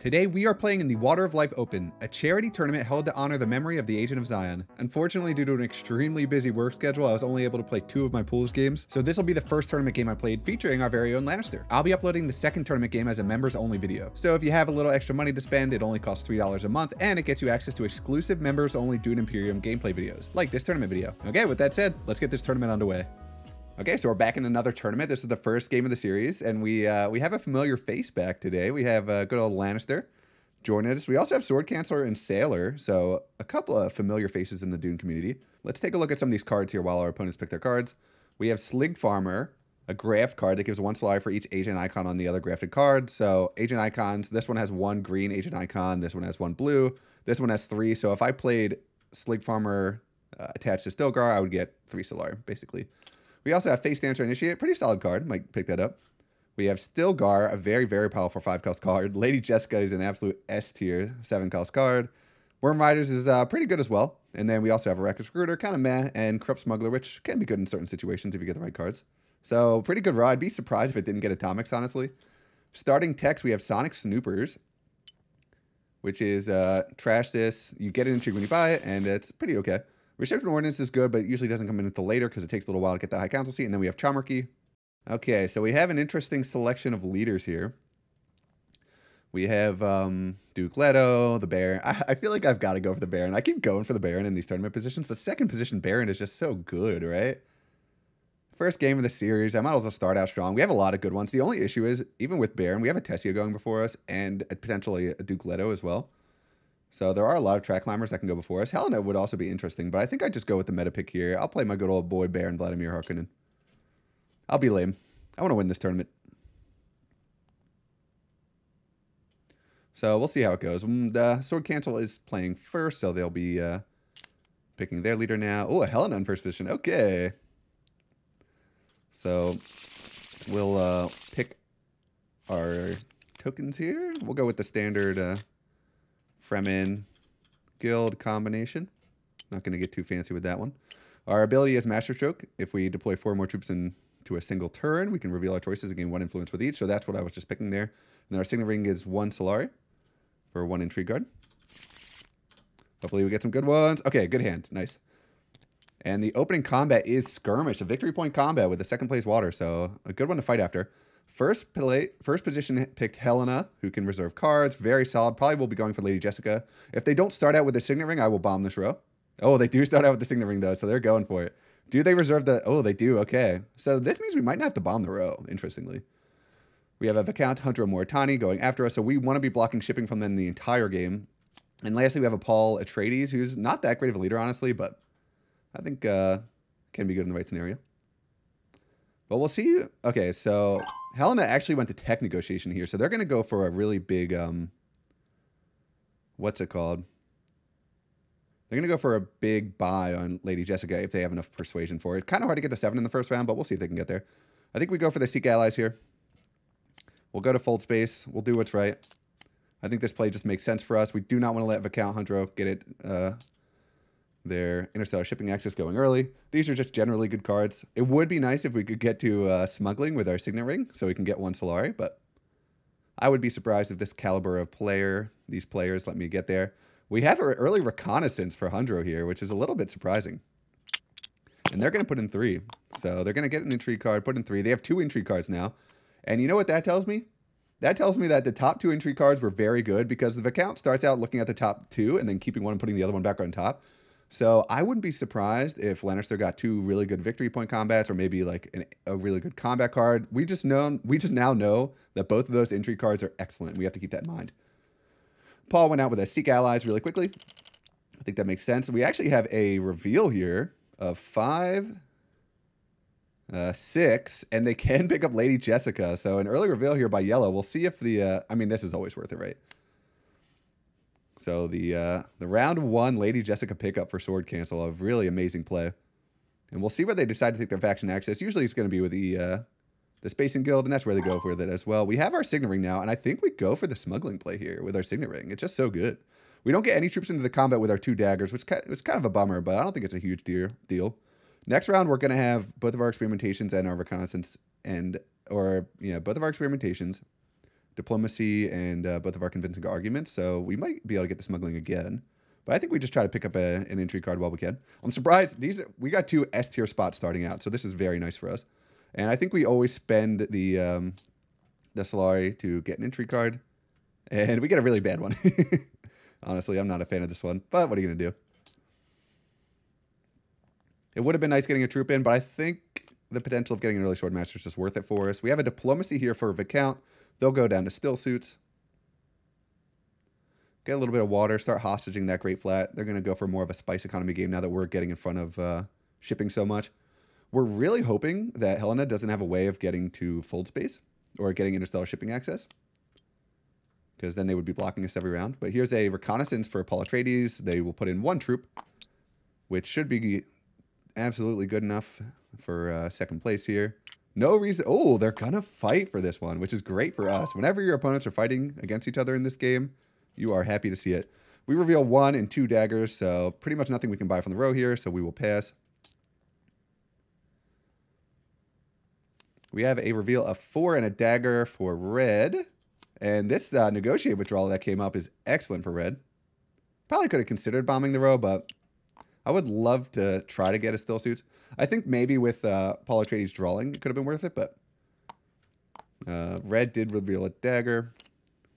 Today we are playing in the Water of Life Open, a charity tournament held to honor the memory of the Agent of Zion. Unfortunately, due to an extremely busy work schedule, I was only able to play 2 of my pools games, so this will be the first tournament game I played featuring our very own Lannister. I'll be uploading the second tournament game as a members only video, so if you have a little extra money to spend, it only costs $3 a month, and it gets you access to exclusive members only Dune Imperium gameplay videos, like this tournament video. Okay, with that said, let's get this tournament underway. Okay, so we're back in another tournament. This is the first game of the series, and we have a familiar face back today. We have good old Lannister joining us. We also have Sword Canceller and Sailor, so a couple of familiar faces in the Dune community. Let's take a look at some of these cards here while our opponents pick their cards. We have Slig Farmer, a graft card that gives 1 Solari for each agent icon on the other grafted card. So agent icons, this one has 1 green agent icon, this one has 1 blue, this one has 3. So if I played Slig Farmer attached to Stilgar, I would get 3 Solari, basically. We also have Face Dancer Initiate, pretty solid card, might pick that up. We have Stilgar, a very, very powerful 5-cost card. Lady Jessica is an absolute S tier 7-cost card. Worm Riders is pretty good as well. And then we also have a Reckless Recruiter, kind of meh, and Corrupt Smuggler, which can be good in certain situations if you get the right cards. So pretty good ride. I'd be surprised if it didn't get Atomics, honestly. Starting text, we have Sonic Snoopers, which is trash this. You get an intrigue when you buy it, and it's pretty okay. Restricted Ordnance is good, but it usually doesn't come in until later because it takes a little while to get the High Council seat. And then we have Chomarchy. Okay, so we have an interesting selection of leaders here. We have Duke Leto, the Baron. I feel like I've got to go for the Baron. I keep going for the Baron in these tournament positions, but second position Baron is just so good, right? First game of the series, I might as well start out strong. We have a lot of good ones. The only issue is, even with Baron, we have a Tessia going before us and potentially a Duke Leto as well. So there are a lot of track climbers that can go before us. Helena would also be interesting, but I think I just go with the meta pick here. I'll play my good old boy Baron Vladimir Harkonnen. I'll be lame. I want to win this tournament. So we'll see how it goes. The Sword Cancel is playing first, so they'll be picking their leader now. Oh, a Helena in first position. Okay. So we'll pick our tokens here. We'll go with the standard Fremen guild combination. Not going to get too fancy with that one. Our ability is Master Stroke. If we deploy 4 more troops into a single turn, we can reveal our choices and gain 1 influence with each. So that's what I was just picking there. And then our signet ring is 1 Solari for 1 intrigue guard. Hopefully we get some good ones. Okay, good hand. Nice. And the opening combat is Skirmish, a victory point combat with a 2nd place water. So a good one to fight after. First position picked Helena, who can reserve cards. Very solid. Probably will be going for Lady Jessica. If they don't start out with the signet ring, I will bomb this row. Oh, they do start out with the signet ring, though, so they're going for it. Do they reserve the... Oh, they do. Okay. So this means we might not have to bomb the row, interestingly. We have a Viscount Hunter Moritani going after us, so we want to be blocking shipping from them the entire game. And lastly, we have a Paul Atreides, who's not that great of a leader, honestly, but I think can be good in the right scenario. But we'll see. Okay, so Helena actually went to tech negotiation here, so they're going to go for a really big... what's it called? They're going to go for a big buy on Lady Jessica if they have enough persuasion for it. Kind of hard to get to 7 in the first round, but we'll see if they can get there. I think we go for the Seek Allies here. We'll go to Fold Space. We'll do what's right. I think this play just makes sense for us. We do not want to let Viscount Hunter get it, their Interstellar Shipping Access going early. These are just generally good cards. It would be nice if we could get to smuggling with our Signet Ring so we can get 1 Solari, but I would be surprised if this caliber of player, these players, let me get there. We have an early reconnaissance for Hundro here, which is a little bit surprising. And they're going to put in 3. So they're going to get an intrigue card, put in 3. They have 2 intrigue cards now. And you know what that tells me? That tells me that the top 2 intrigue cards were very good because the Viscount starts out looking at the top 2 and then keeping one and putting the other one back on top. So I wouldn't be surprised if Lannister got 2 really good victory point combats or maybe like a really good combat card. We just now know that both of those intrigue cards are excellent. We have to keep that in mind. Paul went out with a Seek Allies really quickly. I think that makes sense. We actually have a reveal here of 5, 6, and they can pick up Lady Jessica. So an early reveal here by Yellow. We'll see if the... I mean, this is always worth it, right? So the round 1 Lady Jessica pickup for Sword Cancel, a really amazing play. And we'll see where they decide to take their faction access. Usually it's going to be with the Spacing Guild, and that's where they go for it as well. We have our Signet Ring now, and I think we go for the smuggling play here with our Signet Ring. It's just so good. We don't get any troops into the combat with our 2 daggers, which was kind of a bummer, but I don't think it's a huge deal. Next round, we're going to have both of our experimentations and our reconnaissance, both of our experimentations diplomacy and both of our convincing arguments, so we might be able to get the smuggling again. But I think we just try to pick up an entry card while we can. I'm surprised we got 2 S tier spots starting out, so this is very nice for us. And I think we always spend the Solari to get an entry card, and we get a really bad one. Honestly, I'm not a fan of this one, but what are you gonna do? It would have been nice getting a troop in, but I think the potential of getting an early Swordmaster is just worth it for us. We have a diplomacy here for Viscount. They'll go down to still suits. Get a little bit of water, start hostaging that Great Flat. They're going to go for more of a spice economy game now that we're getting in front of shipping so much. We're really hoping that Helena doesn't have a way of getting to fold space or getting interstellar shipping access, because then they would be blocking us every round. But here's a reconnaissance for Paul Atreides. They will put in 1 troop, which should be absolutely good enough for second place here. No reason. Oh, they're going to fight for this one, which is great for us. Whenever your opponents are fighting against each other in this game, you are happy to see it. We reveal 1 and 2 daggers, so pretty much nothing we can buy from the row here, so we will pass. We have a reveal of 4 and a dagger for red. And this negotiate withdrawal that came up is excellent for red. Probably could have considered bombing the row, but I would love to try to get a still suits. I think maybe with Paul Atreides drawing, it could have been worth it, but red did reveal a dagger.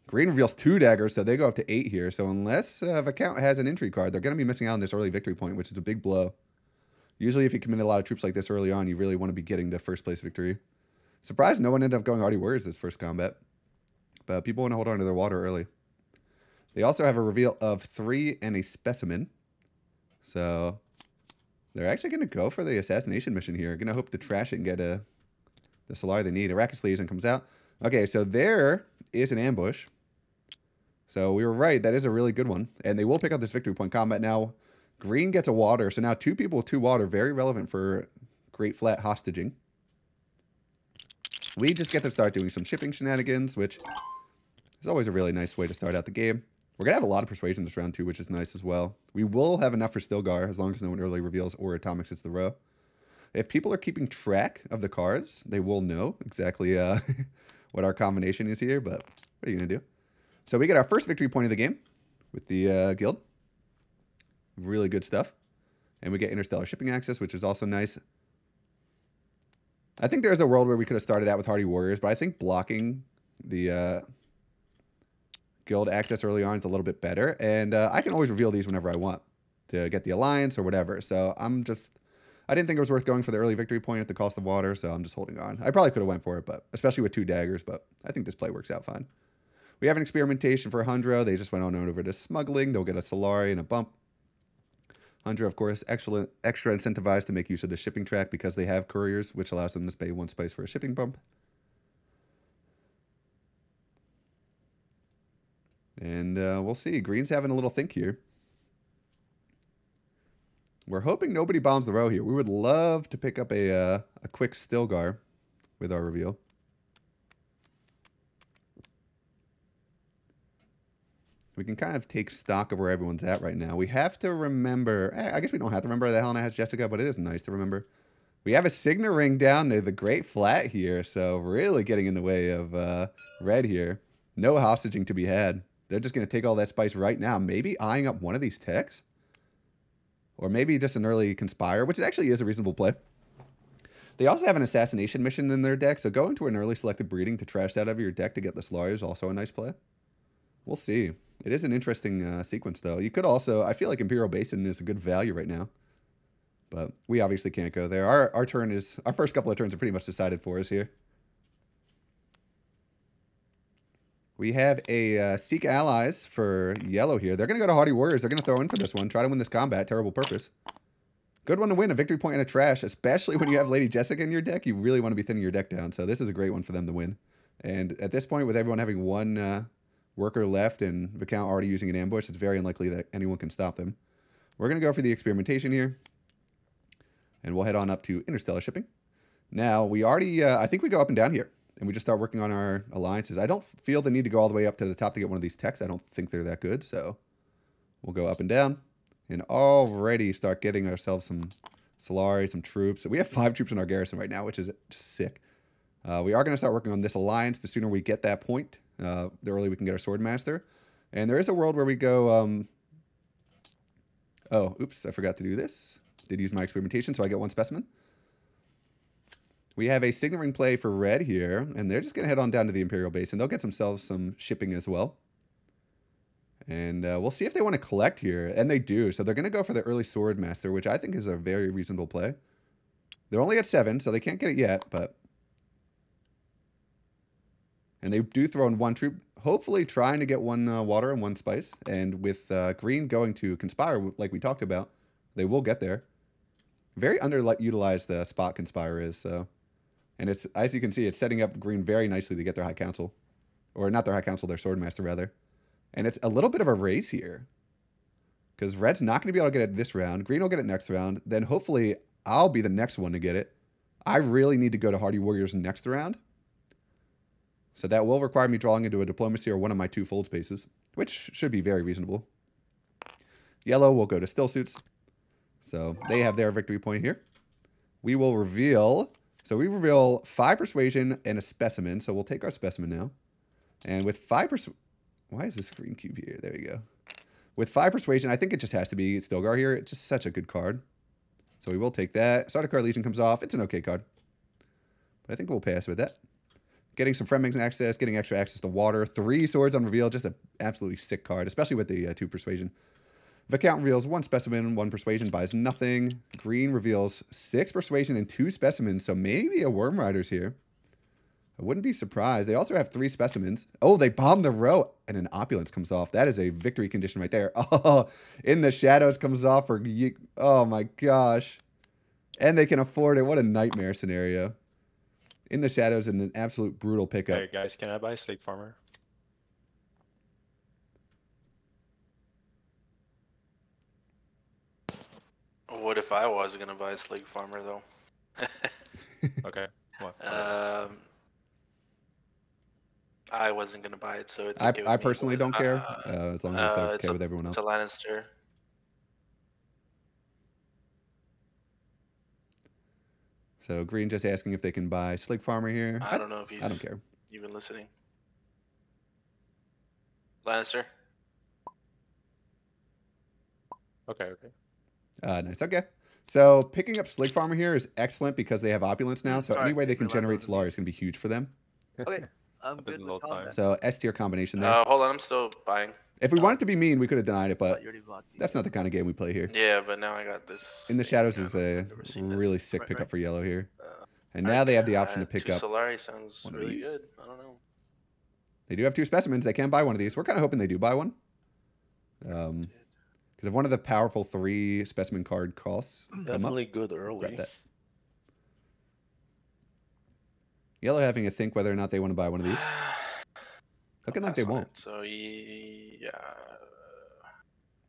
Green reveals 2 daggers, so they go up to 8 here. So unless Viscount has an entry card, they're going to be missing out on this early victory point, which is a big blow. Usually if you commit a lot of troops like this early on, you really want to be getting the first place victory. Surprised no one ended up going Hardy Warriors this first combat. But people want to hold on to their water early. They also have a reveal of 3 and a specimen. So they're actually going to go for the assassination mission here. Going to hope to trash it and get the Solari they need. Arrakis Legion comes out. Okay, so there is an ambush. So we were right. That is a really good one. And they will pick up this victory point combat now. Green gets a water. So now 2 people with 2 water. Very relevant for Great Flat hostaging. We just get to start doing some shipping shenanigans, which is always a really nice way to start out the game. We're going to have a lot of persuasion this round too, which is nice as well. We will have enough for Stilgar as long as no one early reveals or atomics hits the row. If people are keeping track of the cards, they will know exactly what our combination is here, but what are you going to do? So we get our first victory point of the game with the guild. Really good stuff. And we get interstellar shipping access, which is also nice. I think there's a world where we could have started out with Hardy Warriors, but I think blocking the guild access early on is a little bit better. And I can always reveal these whenever I want to get the alliance or whatever. So I didn't think it was worth going for the early victory point at the cost of water, so I'm just holding on. I probably could have went for it, but especially with 2 daggers, but I think this play works out fine. We have an experimentation for Hundra. They just went on over to smuggling. They'll get a Solari and a bump. Hundra, of course, extra incentivized to make use of the shipping track because they have couriers, which allows them to pay 1 spice for a shipping bump. And we'll see. Green's having a little think here. We're hoping nobody bombs the row here. We would love to pick up a quick Stilgar with our reveal. We can kind of take stock of where everyone's at right now. We have to remember... I guess we don't have to remember that Helena has Jessica, but it is nice to remember. We have a Signa ring down near the Great Flat here, so really getting in the way of red here. No hostaging to be had. They're just going to take all that spice right now. Maybe eyeing up one of these techs? Or maybe just an early Conspire, which actually is a reasonable play. They also have an assassination mission in their deck, so going to an early selected breeding to trash that out of your deck to get the Solari is also a nice play. We'll see. It is an interesting sequence, though. You could also... I feel like Imperial Basin is a good value right now. But we obviously can't go there. Our turn is... Our first couple of turns are pretty much decided for us here. We have a Seek Allies for yellow here. They're going to go to Hardy Warriors. They're going to throw in for this one. Try to win this combat. Terrible purpose. Good one to win. A victory point and a trash. Especially when you have Lady Jessica in your deck. You really want to be thinning your deck down. So this is a great one for them to win. And at this point, with everyone having 1... worker left and Viscount already using an ambush, it's very unlikely that anyone can stop them. We're going to go for the experimentation here. And we'll head on up to interstellar shipping. Now, we already, I think we go up and down here. And we just start working on our alliances. I don't feel the need to go all the way up to the top to get one of these techs. I don't think they're that good. So we'll go up and down. And already start getting ourselves some Solari, some troops. We have 5 troops in our garrison right now, which is just sick. We are going to start working on this alliance. The sooner we get that point, the earlier we can get our Sword Master. And there is a world where we go... oh, oops, I forgot to do this. Did use my experimentation, so I get 1 specimen. We have a Signet Ring play for red here, and they're just going to head on down to the Imperial base, and they'll get themselves some shipping as well. And we'll see if they want to collect here, and they do. So they're going to go for the early Sword Master, which I think is a very reasonable play. They're only at 7, so they can't get it yet, but... And they do throw in 1 troop, hopefully trying to get 1 water and 1 spice. And with green going to Conspire, like we talked about, they will get there. Very underutilized the spot Conspire is, so... And it's, as you can see, it's setting up green very nicely to get their High Council. Or not their High Council, their Sword Master, rather. And it's a little bit of a race here. Because red's not going to be able to get it this round. Green will get it next round. Then hopefully I'll be the next one to get it. I really need to go to Hardy Warriors next round. So that will require me drawing into a Diplomacy or one of my 2 fold spaces. Which should be very reasonable. Yellow will go to Still Suits. So they have their victory point here. We will reveal... So we reveal 5 Persuasion and a Specimen. So we'll take our Specimen now. And with 5 Why is this green cube here? There we go. With 5 Persuasion, I think it just has to be Stilgar here. It's just such a good card. So we will take that. Sardaukar Legion comes off. It's an okay card. But I think we'll pass with that. Getting some friend access, getting extra access to water. 3 swords on reveal. Just an absolutely sick card, especially with the 2 Persuasion. Viscount reveals 1 Specimen, 1 Persuasion, buys nothing. Green reveals 6 Persuasion and 2 Specimens, so maybe a Worm Riders here. I wouldn't be surprised. They also have 3 Specimens. Oh, they bomb the row, and an Opulence comes off. That is a victory condition right there. Oh, In the Shadows comes off for... Oh, my gosh. And they can afford it. What a nightmare scenario. In the Shadows and an absolute brutal pickup. Hey, guys, can I buy Slate Farmer? What if I was gonna buy a Slate Farmer though? Okay. What? I wasn't gonna buy it, so it's okay I personally don't care, as long as it's okay with everyone else. It's a Lannister. So green just asking if they can buy Slig Farmer here. I don't know if he's... I don't care. Even listening. Lannister. Okay, okay. Nice. Okay. So picking up Slig Farmer here is excellent because they have Opulence now. So Sorry, any way they can realized I generate was Solar is going to be huge for them. Okay, I'm Been good a little with combat. So S tier combination there. Hold on, I'm still buying. If we wanted to be mean, we could have denied it, but You already bought these. that's not the kind of game we play here. Yeah, but now I got this. In the thing. Shadows is I've a never seen this. really sick Right, pickup right. for yellow here. Uh, And now they have the option to pick 2 up. Solari sounds one of really these. good. I don't know. They do have 2 Specimens. They can buy one of these. We're kind of hoping they do buy one. Because if one of the powerful 3 Specimen card costs come up, Definitely good grab early. that. Yellow having to think whether or not they want to buy one of these. Looking like they Pass on won't. it. So yeah.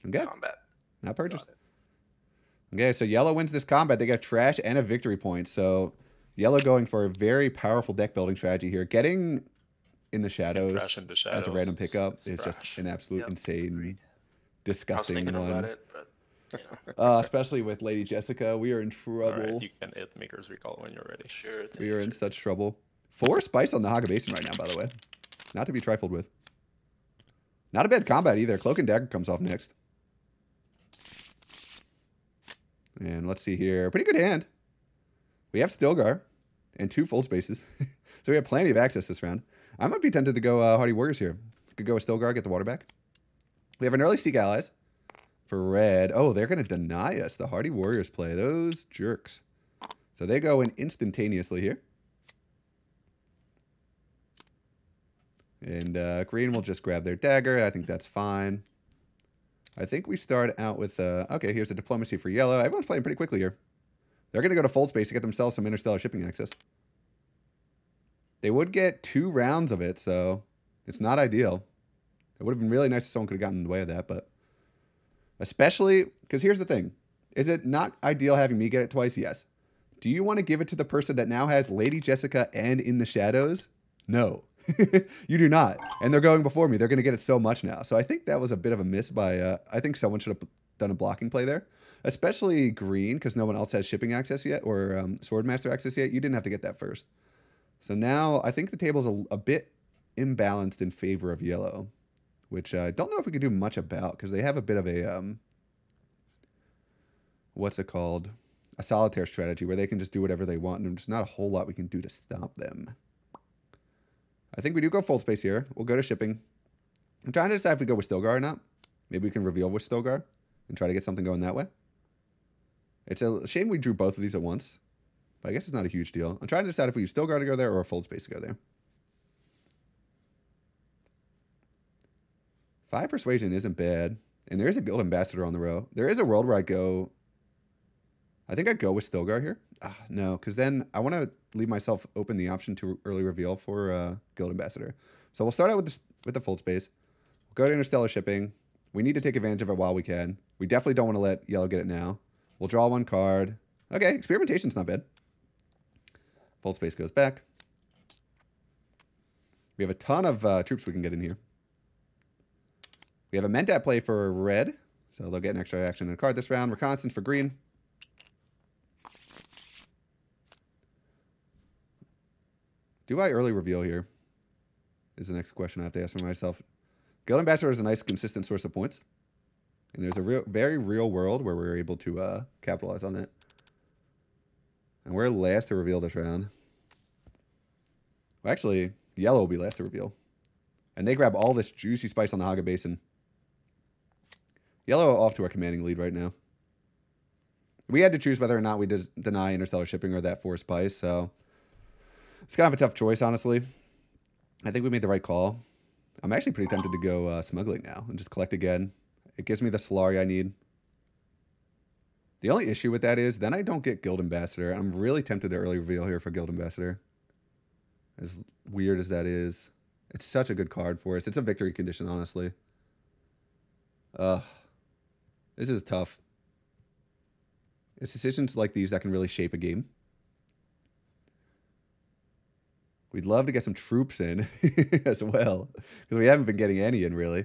Okay, Combat. not purchased. Okay, so yellow wins this combat. They got trash and a victory point. So yellow going for a very powerful deck building strategy here. Getting in the shadows, Crash in the as a Shadows random pickup is is just trash. an absolute Yep, insane, agreed. I was disgusting thinking one. about it, but you know, Especially with Lady Jessica. We are in trouble. Alright, you can hit Maker's Recall when you're ready. sure. We are in such trouble. 4 spice on the Haga Basin right now, by the way. Not to be trifled with. Not a bad combat either. Cloak and Dagger comes off next. And let's see here. Pretty good hand. We have Stilgar and 2 full spaces. So we have plenty of access this round. I might be tempted to go Hardy Warriors here. Could go with Stilgar, get the water back. We have an early Seek Allies for red. Oh, they're going to deny us the Hardy Warriors play. Those jerks. So they go in instantaneously here. And green will just grab their dagger. I think that's fine. I think we start out with... okay, here's the diplomacy for yellow. Everyone's playing pretty quickly here. They're going to go to full space to get themselves some interstellar shipping access. They would get 2 rounds of it, so it's not ideal. It would have been really nice if someone could have gotten in the way of that, but... Especially... Because here's the thing. Is it not ideal having me get it twice? Yes. Do you want to give it to the person that now has Lady Jessica and In the Shadows? No. You do not. And they're going before me. They're going to get it so much now. So I think that was a bit of a miss by... I think someone should have done a blocking play there. Especially green, because no one else has shipping access yet, or Swordmaster access yet. You didn't have to get that first. So now I think the table's a bit imbalanced in favor of yellow, which I don't know if we can do much about because they have a bit of a, what's it called? A solitaire strategy where they can just do whatever they want, and there's not a whole lot we can do to stop them. I think we do go full space here. We'll go to shipping. I'm trying to decide if we go with Stilgar or not. Maybe we can reveal with Stilgar and try to get something going that way. It's a shame we drew both of these at once, but I guess it's not a huge deal. I'm trying to decide if we use Stilgar to go there or a fold space to go there. 5 persuasion isn't bad, and there is a Guild Ambassador on the row. There is a world where I go... I think I'd go with Stilgar here. No, because then I want to leave myself open the option to early reveal for Guild Ambassador. So we'll start out with the full space. We'll go to Interstellar Shipping. We need to take advantage of it while we can. We definitely don't want to let yellow get it now. We'll draw 1 card. Okay, Experimentation's not bad. Full space goes back. We have a ton of troops we can get in here. We have a Mentat play for red, so they'll get an extra action and a card this round. Reconnaissance for green. Do I early reveal here? Is the next question I have to ask for myself. Guild Ambassador is a nice, consistent source of points. And there's a very real world where we're able to capitalize on it. And we're last to reveal this round. Well, actually, yellow will be last to reveal. And they grab all this juicy spice on the Haga Basin. Yellow off to our commanding lead right now. We had to choose whether or not we deny Interstellar Shipping or that 4 spice, so... It's kind of a tough choice, honestly. I think we made the right call. I'm actually pretty tempted to go smuggling now and just collect again. It gives me the Solari I need. The only issue with that is then I don't get Guild Ambassador. I'm really tempted to early reveal here for Guild Ambassador. As weird as that is. It's such a good card for us. It's a victory condition, honestly. This is tough. It's decisions like these that can really shape a game. We'd love to get some troops in as well, because we haven't been getting any in, really.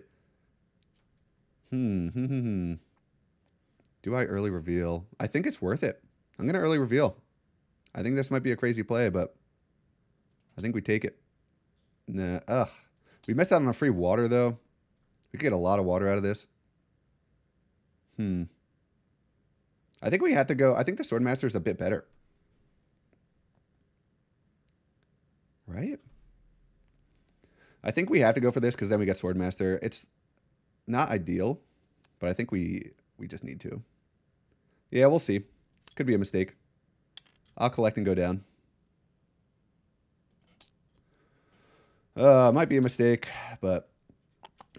Do I early reveal? I think it's worth it. I'm going to early reveal. I think this might be a crazy play, but I think we take it. Nah, we missed out on a free water, though. We could get a lot of water out of this. I think we have to go... I think the Swordmaster is a bit better. Right? I think we have to go for this because then we get Swordmaster. It's not ideal, but I think we just need to. Yeah, we'll see. Could be a mistake. I'll collect and go down. Might be a mistake, but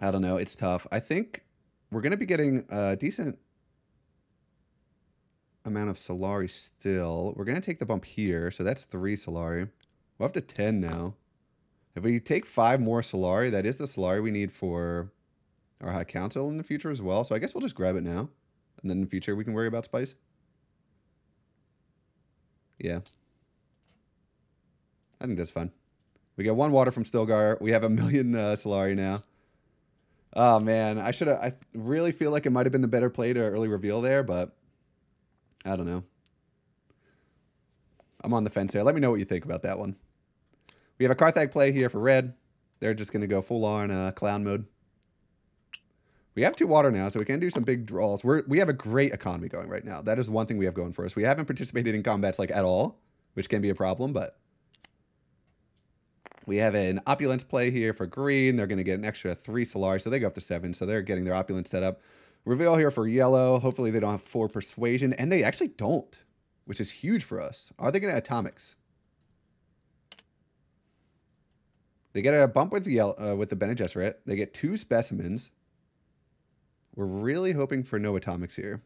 I don't know. It's tough. I think we're going to be getting a decent amount of Solari still. We're going to take the bump here, so that's 3 Solari. We're up to 10 now. If we take 5 more Solari, that is the Solari we need for our High Council in the future as well. So I guess we'll just grab it now. And then in the future, we can worry about spice. Yeah. I think that's fine. We get 1 water from Stilgar. We have 1 million Solari now. Oh, man. I really feel like it might have been the better play to early reveal there, but I don't know. I'm on the fence here. Let me know what you think about that one. We have a Carthag play here for red. They're just going to go full on clown mode. We have 2 water now, so we can do some big draws. We have a great economy going right now. That is one thing we have going for us. We haven't participated in combats like at all, which can be a problem, but we have an opulence play here for green. They're going to get an extra 3 Solari, so they go up to 7, so they're getting their opulence set up. Reveal here for yellow. Hopefully they don't have 4 persuasion, and they actually don't, which is huge for us. Are they going to atomics? They get a bump with the with the Bene Gesserit. They get 2 specimens. We're really hoping for no atomics here.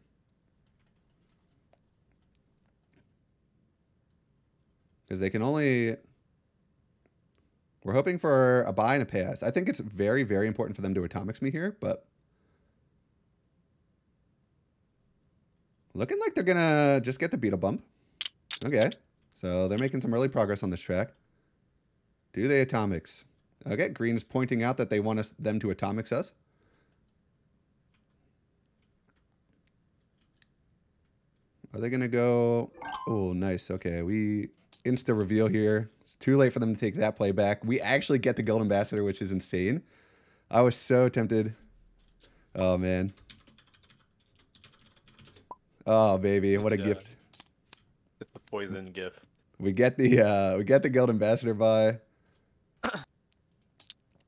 Because they can only... We're hoping for a buy and a pass. I think it's very, very important for them to atomics me here, but... Looking like they're going to just get the beetle bump. Okay. So they're making some early progress on this track. Do they atomics? Okay, green is pointing out that they want them to atomics us. Are they going to go... Oh, nice. Okay, we insta-reveal here. It's too late for them to take that play back. We actually get the Guild Ambassador, which is insane. I was so tempted. Oh, man. Oh, baby. What a gift. It's a poison gift. We get the Guild Ambassador by.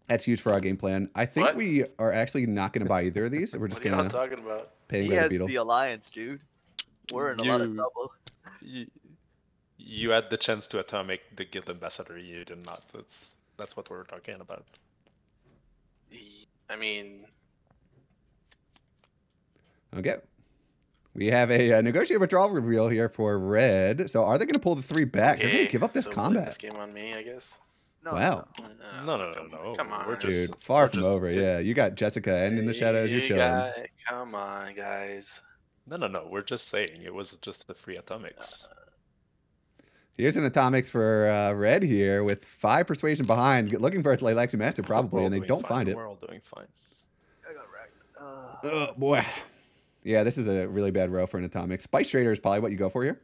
That's huge for our game plan. I think What? we are actually not going to buy either of these. We're just What are going y'all to talking about? pay He by the has beetle. the alliance, dude. We're in a lot of trouble. You had the chance to atomic the guild ambassador. You did not. That's what we're talking about. I mean, Okay. We have a negotiated withdrawal reveal here for red. So are they going to pull the 3 back? They're going to give up this so combat. Play this game on me, I guess. No, Wow. No. Come on, We're Dude, just far we're from just- over. Yeah, you got Jessica and in the shadows. You're chilling. Come on, guys. No. We're just saying it was just the free atomics. Here's an atomics for red here with 5 persuasion behind, looking for a Leilexi Master probably, and they don't find it. We're all doing fine. I got wrecked. Oh boy. Yeah, this is a really bad row for an atomic. Spice Trader is probably what you go for here.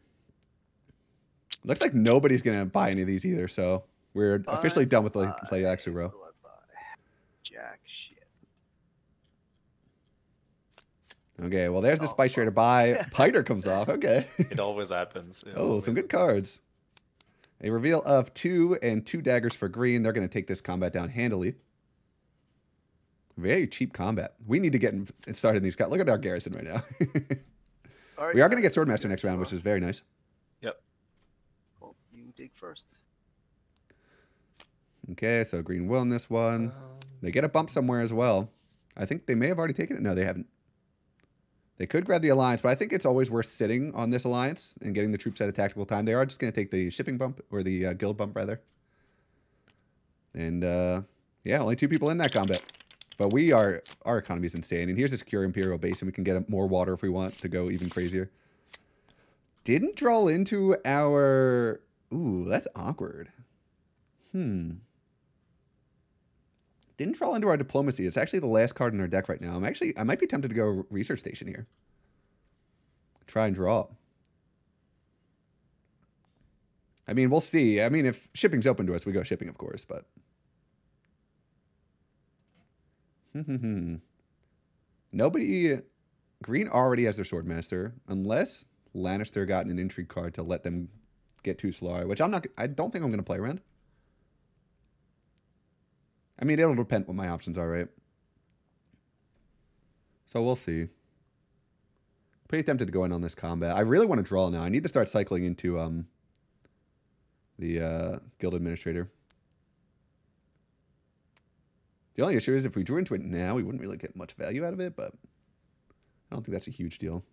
Looks like nobody's gonna buy any of these either, so we're officially done with the Leilexi row. What do I buy? Jack shit. Okay, well there's the Oh, Spice Trader buy. Piter comes off. Okay. It always happens. It Oh, always some good cards. A reveal of 2 and 2 daggers for green. They're going to take this combat down handily. Very cheap combat. We need to get started in these. Look at our garrison right now. We are going to get Swordmaster next round, which is very nice. Yep. Well, you dig first. Okay, so green will in this one. They get a bump somewhere as well. I think they may have already taken it. No, they haven't. They could grab the alliance, but I think it's always worth sitting on this alliance and getting the troops at a tactical time. They are just going to take the shipping bump, or the guild bump, rather. And, yeah, only 2 people in that combat. But our economy is insane. And here's a secure Imperial base, and we can get more water if we want to go even crazier. Didn't draw into our... Ooh, that's awkward. Didn't draw into our diplomacy. It's actually the last card in our deck right now. I might be tempted to go research station here. Try and draw. I mean, we'll see. I mean, if shipping's open to us, we go shipping, of course, but... Nobody... Green already has their Swordmaster, unless Lannister got an intrigue card to let them get too slow, which I don't think I'm going to play around. I mean, it'll depend what my options are, right? So we'll see. Pretty tempted to go in on this combat. I really want to draw now. I need to start cycling into the Guild Administrator. The only issue is if we drew into it now, we wouldn't really get much value out of it, but I don't think that's a huge deal.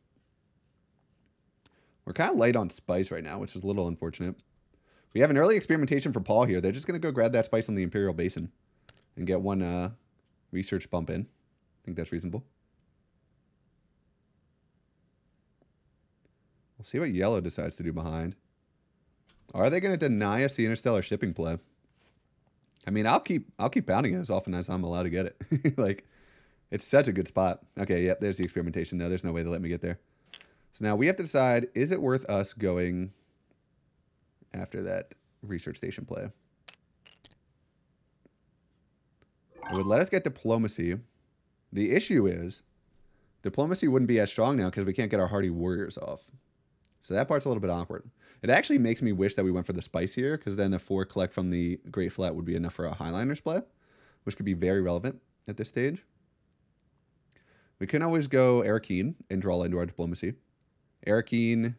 We're kind of light on spice right now, which is a little unfortunate. We have an early experimentation for Paul here. They're just going to go grab that spice on the Imperial Basin and get one research bump in. I think that's reasonable. We'll see what yellow decides to do behind. Are they going to deny us the interstellar shipping play? I mean, I'll keep bounding it as often as I'm allowed to get it. Like, it's such a good spot. Okay, yep, there's the experimentation. No, there's no way they let me get there. So now we have to decide, is it worth us going after that research station play? It would let us get diplomacy. The issue is, diplomacy wouldn't be as strong now because we can't get our hardy warriors off. So that part's a little bit awkward. It actually makes me wish that we went for the spice here, because then the 4 collect from the Great Flat would be enough for a Highliners play, which could be very relevant at this stage. We can always go Arakeen and draw into our diplomacy. Arakeen,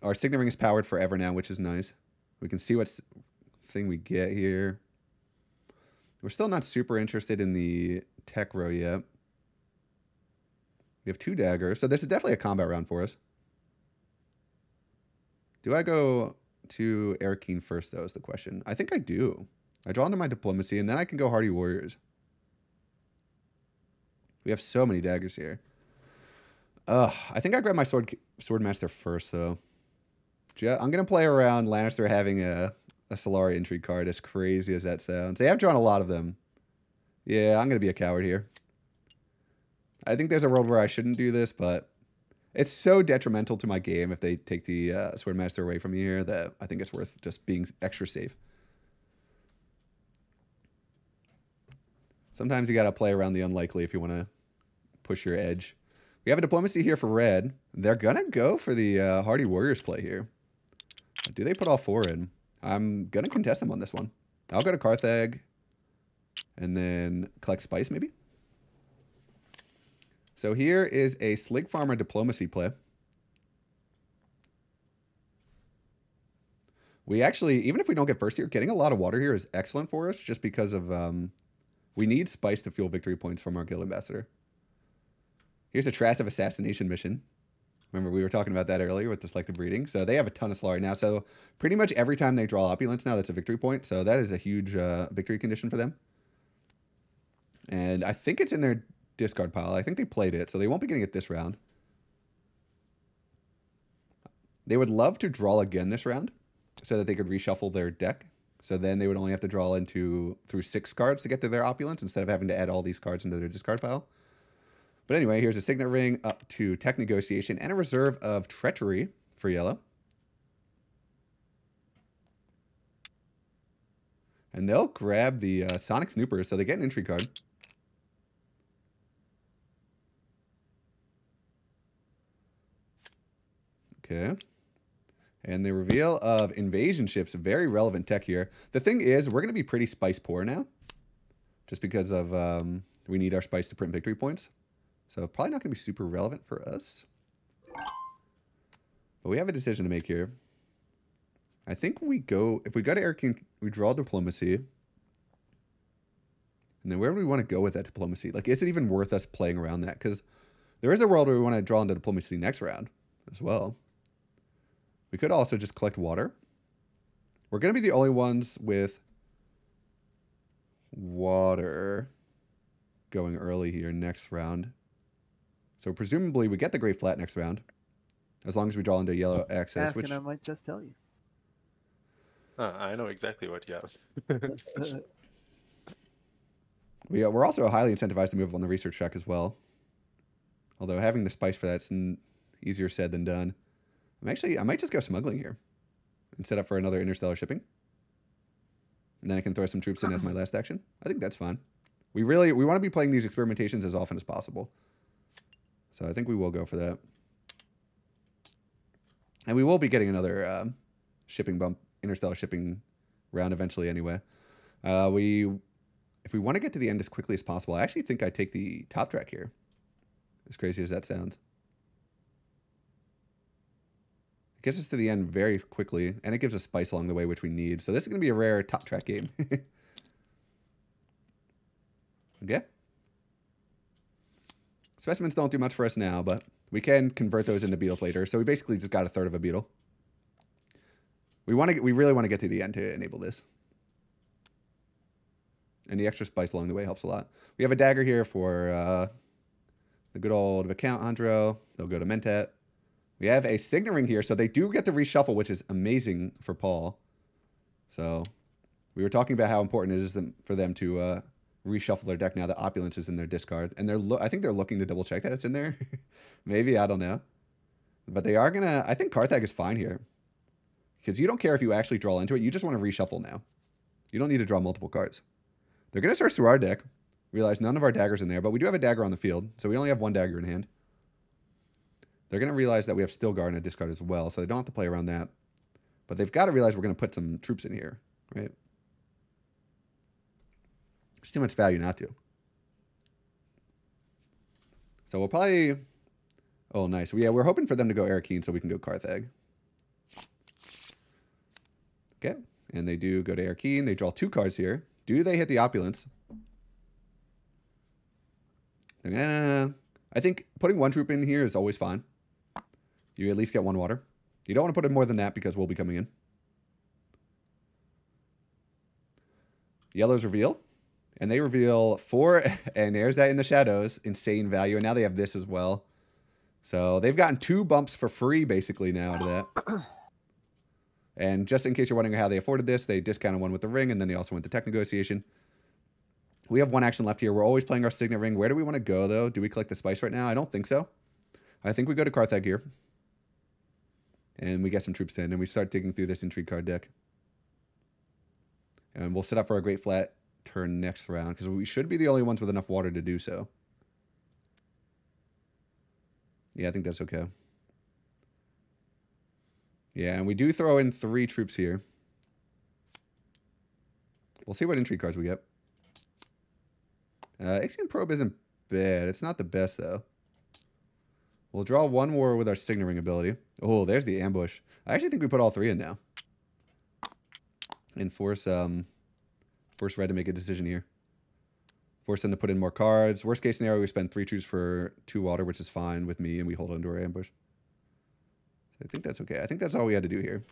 our Signet Ring is powered forever now, which is nice. We can see what thing we get here. We're still not super interested in the tech row yet. We have 2 daggers, so this is definitely a combat round for us. Do I go to Arakeen first, though, is the question. I think I do. I draw into my diplomacy, and then I can go Hardy Warriors. We have so many daggers here. I think I grab my Swordmaster first, though. I'm going to play around Lannister having a Solari Intrigue card, as crazy as that sounds. They have drawn a lot of them. Yeah, I'm going to be a coward here. I think there's a world where I shouldn't do this, but It's so detrimental to my game if they take the Swordmaster away from me here that I think it's worth just being extra safe. Sometimes you got to play around the unlikely if you want to push your edge. We have a diplomacy here for red. They're going to go for the Hardy Warriors play here. Do they put all 4 in? I'm going to contest them on this one. I'll go to Carthag and then collect spice maybe. So here is a Slig Farmer diplomacy play. We actually, even if we don't get first here, getting a lot of water here is excellent for us just because of, we need spice to fuel victory points from our guild ambassador. Here's a Trassive assassination mission. Remember, we were talking about that earlier with the selective breeding. So they have a ton of Solari now. So pretty much every time they draw opulence now, that's a victory point. So that is a huge victory condition for them. And I think it's in their discard pile. I think they played it, so they won't be getting it this round. They would love to draw again this round so that they could reshuffle their deck. So then they would only have to draw through 6 cards to get to their opulence instead of having to add all these cards into their discard pile. But anyway, here's a Signet Ring up to Tech Negotiation and a reserve of Treachery for yellow. And they'll grab the Sonic Snooper, so they get an entry card. Okay. And the reveal of Invasion Ships, very relevant tech here. The thing is, we're going to be pretty spice poor now. Just because of we need our spice to print victory points. So probably not going to be super relevant for us. But we have a decision to make here. I think we go, if we go to Air King, we draw Diplomacy. And then where do we want to go with that Diplomacy? Like, is it even worth us playing around that? Because there is a world where we want to draw into Diplomacy next round as well. We could also just collect water. We're going to be the only ones with water going early here next round. So presumably we get the Great Flat next round. As long as we draw into yellow access. Ask Which and I might just tell you. I know exactly what you have. We're also highly incentivized to move up on the research track as well. Although having the spice for that's easier said than done. I might just go smuggling here and set up for another interstellar shipping. And then I can throw some troops in as my last action. I think that's fine. We want to be playing these experimentations as often as possible. So I think we will go for that. And we will be getting another shipping bump, interstellar shipping round eventually anyway. If we want to get to the end as quickly as possible, I actually think I take the top track here. As crazy as that sounds. It gets us to the end very quickly, and it gives us spice along the way, which we need. So this is going to be a rare top track game. Okay. Specimens don't do much for us now, but we can convert those into beetles later. So we basically just got a third of a beetle. We really want to get to the end to enable this. And the extra spice along the way helps a lot. We have a dagger here for the good old Viscount Andro. They'll go to Mentat. We have a Signet Ring here, so they do get to reshuffle, which is amazing for Paul. So we were talking about how important it is for them to reshuffle their deck now that Opulence is in their discard. And I think they're looking to double check that it's in there. Maybe, I don't know. But they are going to, I think Carthag is fine here. Because you don't care if you actually draw into it. You just want to reshuffle now. You don't need to draw multiple cards. They're going to search through our deck. Realize none of our daggers in there, but we do have a dagger on the field. So we only have one dagger in hand. They're going to realize that we have Stilgar in a discard as well, so they don't have to play around that. But they've got to realize we're going to put some troops in here, right? There's too much value not to. So we'll probably... Oh, nice. Yeah, we're hoping for them to go Arakeen so we can go Carthag. Okay, and they do go to Arakeen. They draw 2 cards here. Do they hit the Opulence? I think putting 1 troop in here is always fine. You at least get 1 water. You don't want to put in more than that because we'll be coming in. Yellows reveal. And they reveal 4, and there's that in the shadows. Insane value. And now they have this as well. So they've gotten 2 bumps for free basically now out of that. And just in case you're wondering how they afforded this, they discounted 1 with the ring, and then they also went to tech negotiation. We have 1 action left here. We're always playing our Signet Ring. Where do we want to go, though? Do we collect the spice right now? I don't think so. I think we go to Carthag here. And we get some troops in, and we start digging through this intrigue card deck. And we'll set up for a great flat turn next round, because we should be the only ones with enough water to do so. Yeah, I think that's okay. Yeah, and we do throw in 3 troops here. We'll see what intrigue cards we get. Ixion Probe isn't bad. It's not the best, though. We'll draw 1 more with our Signaling Ring ability. Oh, there's the ambush. I actually think we put all 3 in now. And force Red to make a decision here. Force them to put in more cards. Worst case scenario, we spend 3 troops for 2 water, which is fine with me, and we hold on to our ambush. I think that's okay. I think that's all we had to do here.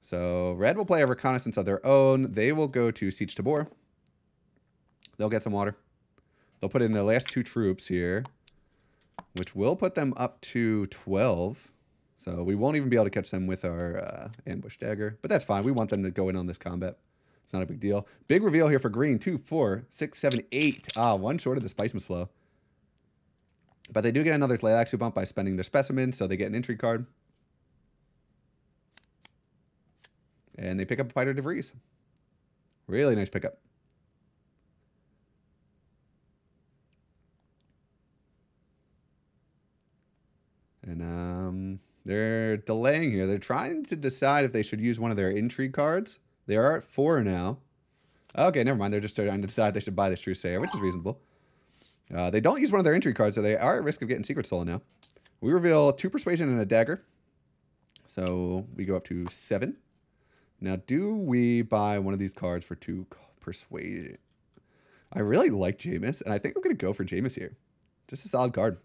So Red will play a reconnaissance of their own. They will go to Siege Tabor. They'll get some water. They'll put in the last 2 troops here, which will put them up to 12. So we won't even be able to catch them with our ambush dagger. But that's fine. We want them to go in on this combat. It's not a big deal. Big reveal here for green. 2, 4, 6, 7, 8. Ah, 1 short of the Spiceman Slow. But they do get another Tleilaxu bump by spending their specimen, so they get an intrigue card. And they pick up Fighter De Vries. Really nice pickup. And they're delaying here. They're trying to decide if they should use one of their intrigue cards. They are at 4 now. Okay, never mind. They're just trying to decide they should buy this Truesayer, which is reasonable. They don't use one of their intrigue cards, so they are at risk of getting Secret Stolen now. We reveal 2 Persuasion and a Dagger. So we go up to 7. Now, do we buy one of these cards for 2 Persuasion? I really like Jameis, and I think I'm going to go for Jameis here. Just a solid card.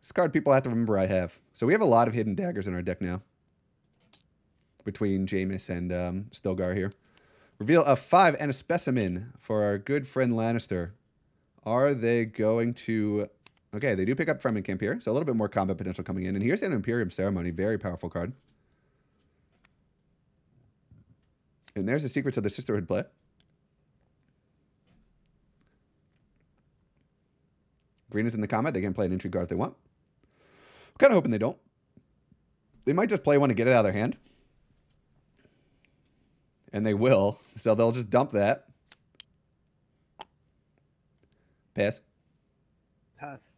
This card people have to remember I have. So we have a lot of hidden daggers in our deck now. Between Jameis and Stilgar here. Reveal a 5 and a specimen for our good friend Lannister. Are they going to... Okay, they do pick up Fremen Camp here, so a little bit more combat potential coming in. And here's an Imperium Ceremony, very powerful card. And there's the Secrets of the Sisterhood play. Green is in the combat. They can play an intrigue card if they want. I'm kind of hoping they don't. They might just play one to get it out of their hand. And they will. So they'll just dump that. Pass. Pass.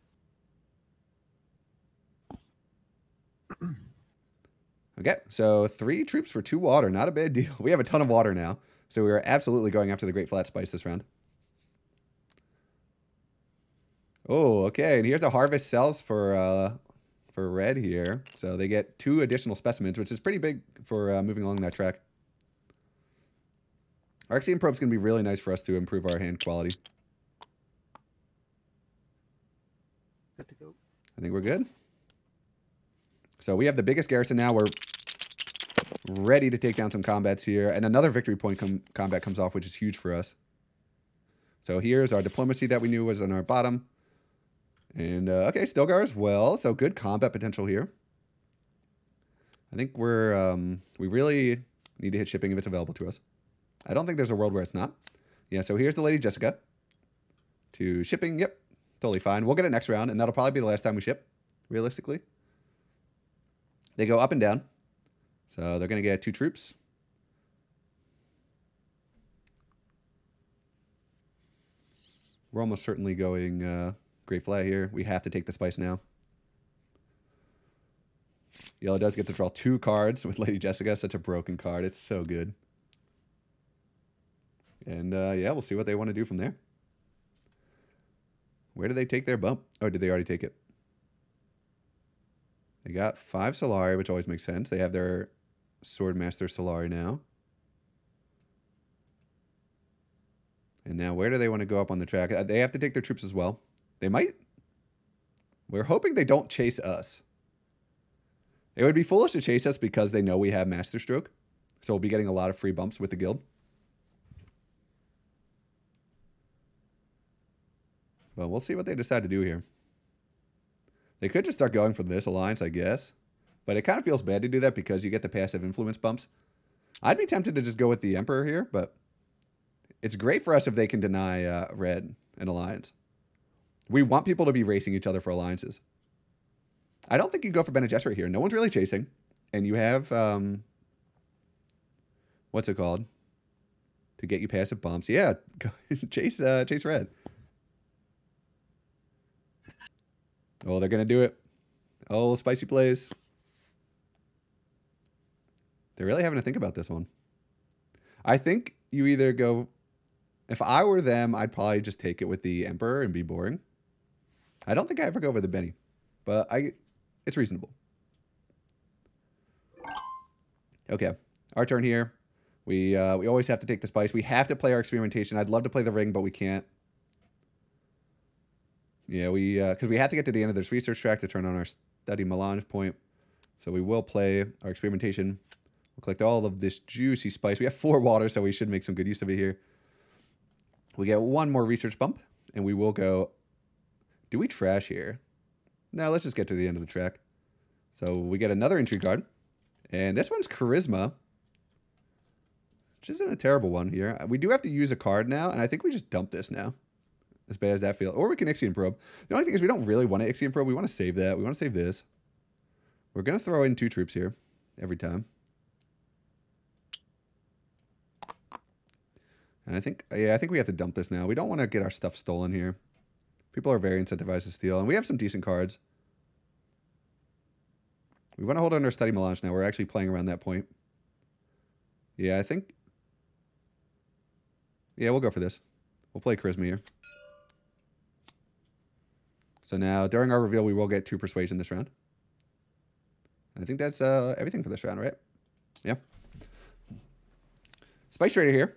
Okay, so 3 troops for 2 water. Not a bad deal. We have a ton of water now. So we are absolutely going after the Great Flat Spice this round. Oh, okay. And here's a Harvest Cells for Red here. So they get 2 additional specimens, which is pretty big for moving along that track. Arxene Probe's going to be really nice for us to improve our hand quality. Good to go. I think we're good. So we have the biggest garrison now. We're ready to take down some combats here. And another victory point combat comes off, which is huge for us. So here's our diplomacy that we knew was on our bottom. And, okay, Stilgar as well. So good combat potential here. I think we're, we really need to hit shipping if it's available to us. I don't think there's a world where it's not. Yeah, so here's the Lady Jessica. To shipping, yep, totally fine. We'll get it next round, and that'll probably be the last time we ship, realistically. They go up and down. So they're going to get 2 troops. We're almost certainly going Great Fly here. We have to take the spice now. Yellow does get to draw 2 cards with Lady Jessica. Such a broken card. It's so good. And, yeah, we'll see what they want to do from there. Where do they take their bump? Oh, did they already take it? They got 5 Solari, which always makes sense. They have their Swordmaster Solari now. And now where do they want to go up on the track? They have to take their troops as well. They might. We're hoping they don't chase us. It would be foolish to chase us because they know we have Masterstroke. So we'll be getting a lot of free bumps with the guild. Well, we'll see what they decide to do here. They could just start going for this alliance, I guess. But it kind of feels bad to do that because you get the passive influence bumps. I'd be tempted to just go with the Emperor here, but it's great for us if they can deny Red an alliance. We want people to be racing each other for alliances. I don't think you go for Bene Gesserit here. No one's really chasing. And you have, what's it called? To get you passive bumps. Yeah, chase red. Oh, they're going to do it. Oh, spicy plays. They're really having to think about this one. I think you either go... If I were them, I'd probably just take it with the Emperor and be boring. I don't think I ever go over the Benny. But it's reasonable. Okay. Our turn here. We always have to take the spice. We have to play our experimentation. I'd love to play the ring, but we can't. Yeah, because we have to get to the end of this research track to turn on our study melange point. So we will play our experimentation. We'll collect all of this juicy spice. We have 4 water, so we should make some good use of it here. We get 1 more research bump, and we will go... Do we trash here? No, let's just get to the end of the track. So we get another intrigue card. And this one's Charisma, which isn't a terrible one here. We do have to use a card now, and I think we just dump this now. As bad as that feels. Or we can Ixion Probe. The only thing is we don't really want to Ixion Probe. We want to save that. We want to save this. We're going to throw in 2 troops here every time. And I think we have to dump this now. We don't want to get our stuff stolen here. People are very incentivized to steal, and we have some decent cards. We want to hold on our study melange now. We're actually playing around that point. Yeah, I think... Yeah, we'll go for this. We'll play Charisma here. So now, during our reveal, we will get 2 Persuasion this round. And I think that's everything for this round, right? Yeah. Spice Trader here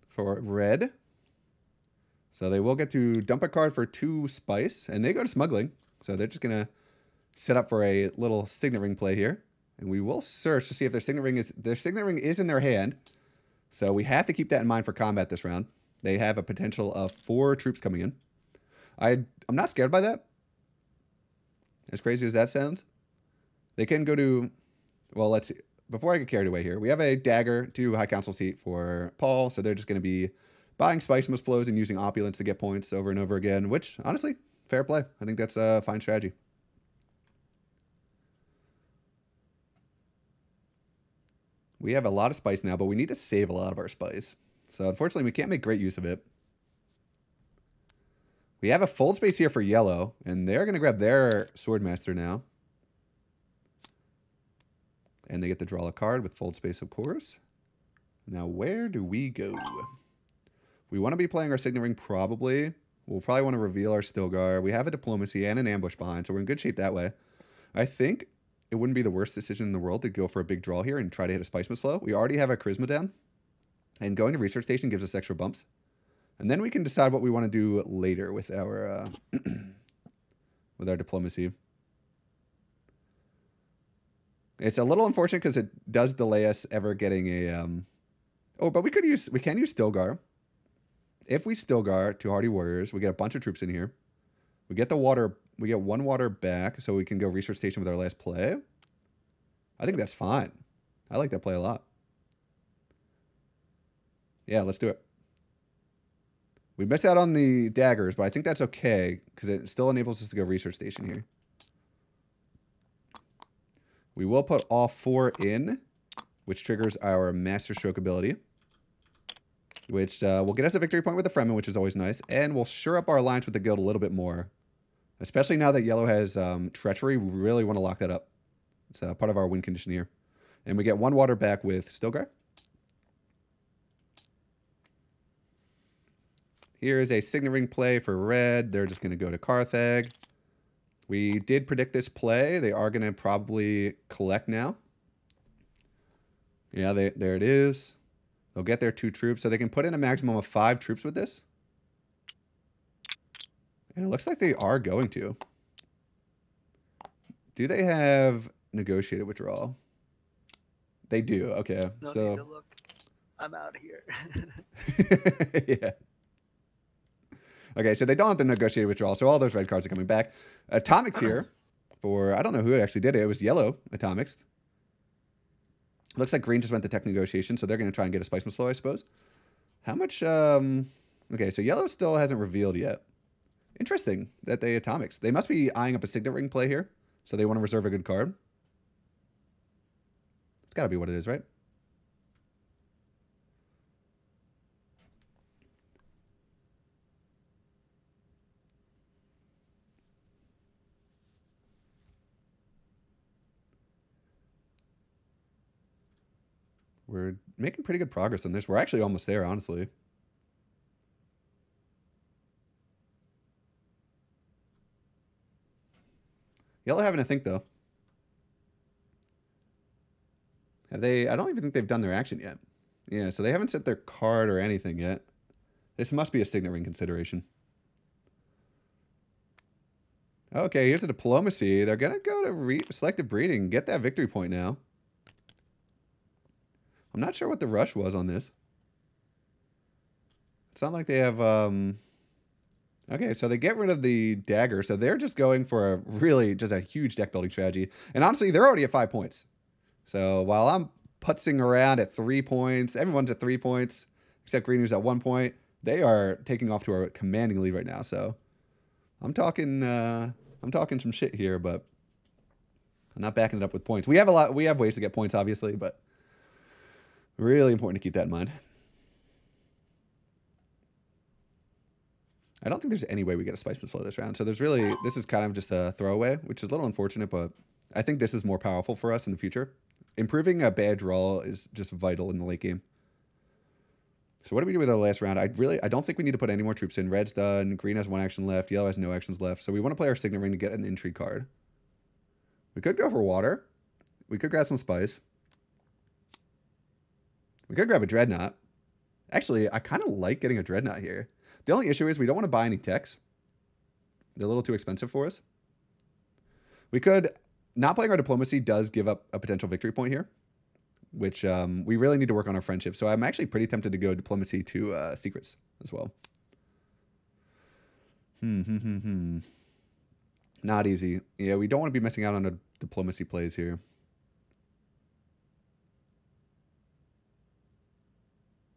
for red. So they will get to dump a card for 2 spice, and they go to smuggling. So they're just going to set up for a little signet ring play here. And we will search to see if their signet ring is in their hand. So we have to keep that in mind for combat this round. They have a potential of 4 troops coming in. I'm not scared by that. As crazy as that sounds. They can go to... Well, let's see. Before I get carried away here, we have a dagger to High Council seat for Paul. So they're just going to be buying Spice Mist Flows and using Opulence to get points over and over again. Which, honestly, fair play. I think that's a fine strategy. We have a lot of spice now, but we need to save a lot of our spice. So unfortunately, we can't make great use of it. We have a fold space here for yellow, and they're going to grab their Swordmaster now. And they get to draw a card with fold space, of course. Now, where do we go? We want to be playing our Signet Ring, probably. We'll probably want to reveal our Stilgar. We have a Diplomacy and an Ambush behind, so we're in good shape that way. I think it wouldn't be the worst decision in the world to go for a big draw here and try to hit a Spice Mist Flow. We already have our Charisma down, and going to Research Station gives us extra bumps. And then we can decide what we want to do later with our with our Diplomacy. It's a little unfortunate because it does delay us ever getting a... Oh, but we can use Stilgar. If we Stilgar to Hardy Warriors, we get a bunch of troops in here. We get the water. We get 1 water back, so we can go Research Station with our last play. I think that's fine. I like that play a lot. Yeah, let's do it. We missed out on the daggers, but I think that's okay because it still enables us to go Research Station here. We will put all 4 in, which triggers our Master Stroke ability, which will get us a victory point with the Fremen, which is always nice, and we'll sure up our alliance with the guild a little bit more, especially now that yellow has Treachery. We really want to lock that up. It's part of our win condition here. And we get 1 water back with Stilgar. Here is a Signet Ring play for red. They're just going to go to Carthag. We did predict this play. They are going to probably collect now. Yeah, there it is. They'll get their 2 troops. So they can put in a maximum of 5 troops with this. And it looks like they are going to. Do they have negotiated withdrawal? They do. Okay. No so need to look. I'm out of here. yeah. Okay, so they don't have the negotiated withdrawal, so all those red cards are coming back. Atomics here for, I don't know who actually did it. It was yellow Atomics. Looks like green just went to tech negotiation, so they're going to try and get a Spice Mist Flow, I suppose. How much... Okay, so yellow still hasn't revealed yet. Interesting that they Atomics. They must be eyeing up a Signet Ring play here. So they want to reserve a good card. It's got to be what it is, right? We're making pretty good progress on this. We're actually almost there, honestly. Yellow having to think, though. Have they... I don't even think they've done their action yet. Yeah, so they haven't set their card or anything yet. This must be a signet ring consideration. Okay, here's a diplomacy. They're going to go to selective breeding. Get that victory point now. I'm not sure what the rush was on this. It's not like they have... Okay, so they get rid of the dagger. So they're just going for a really just a huge deck building strategy. And honestly, they're already at 5 points. So while I'm putzing around at 3 points, everyone's at 3 points, except Green who's at 1 point. They are taking off to a commanding lead right now. So I'm talking some shit here, but I'm not backing it up with points. We have ways to get points, obviously, but really important to keep that in mind. I don't think there's any way we get a Spice Flow this round. So this is kind of just a throwaway, which is a little unfortunate, but I think this is more powerful for us in the future. Improving a bad draw is just vital in the late game. So what do we do with our last round? I don't think we need to put any more troops in. Red's done. Green has 1 action left. Yellow has no actions left. So we want to play our Signet Ring to get an intrigue card. We could go for water. We could grab some spice. We could grab a Dreadnought. Actually, I kind of like getting a Dreadnought here. The only issue is we don't want to buy any techs. They're a little too expensive for us. We could... Not playing our diplomacy does give up a potential victory point here, which we really need to work on our friendship. So I'm actually pretty tempted to go diplomacy to secrets as well. Not easy. Yeah, we don't want to be missing out on the diplomacy plays here.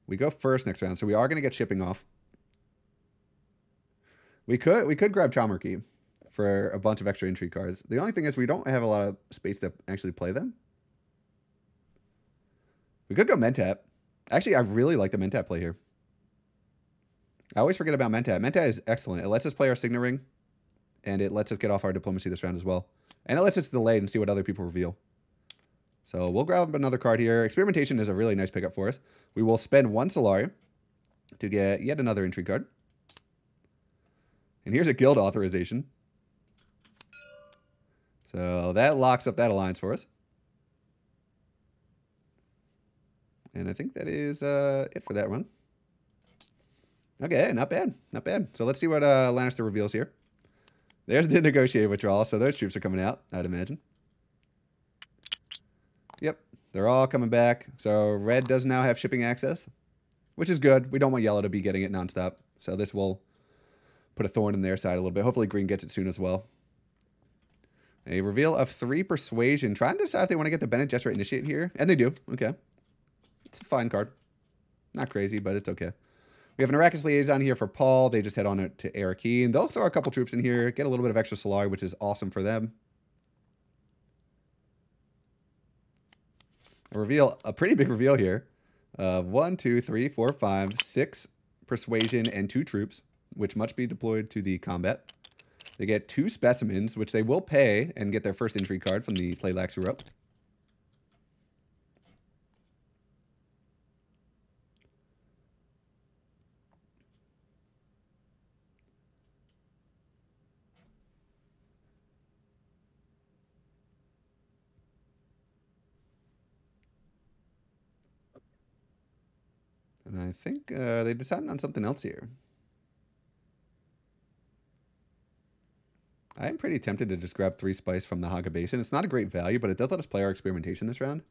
We go first next round, so we are going to get shipping off. We could grab Chommerkey for a bunch of extra intrigue cards. The only thing is we don't have a lot of space to actually play them. We could go Mentat. Actually, I really like the Mentat play here. I always forget about Mentat. Mentat is excellent. It lets us play our Signet Ring, and it lets us get off our diplomacy this round as well. And it lets us delay and see what other people reveal. So we'll grab another card here. Experimentation is a really nice pickup for us. We will spend 1 Solari to get yet another intrigue card. And here's a guild authorization. So that locks up that alliance for us. And I think that is it for that run. Okay, not bad. Not bad. So let's see what Lannister reveals here. There's the negotiated withdrawal. So those troops are coming out, I'd imagine. Yep, they're all coming back. So red does now have shipping access, which is good. We don't want yellow to be getting it nonstop. So this will put a thorn in their side a little bit. Hopefully green gets it soon as well. A reveal of 3 persuasion. Trying to decide if they want to get the Bene Gesserit initiate here. And they do. Okay. It's a fine card. Not crazy, but it's okay. We have an Arrakis Liaison here for Paul. They just head on to Arakeen. They'll throw a couple troops in here, get a little bit of extra Solari, which is awesome for them. A pretty big reveal here. 1, 2, 3, 4, 5, 6 persuasion and 2 troops, which must be deployed to the combat. They get 2 specimens, which they will pay and get their first intrigue card from the Play Laxu Rope. And I think they decided on something else here. I am pretty tempted to just grab 3 spice from the Haga Basin. It's not a great value, but it does let us play our experimentation this round.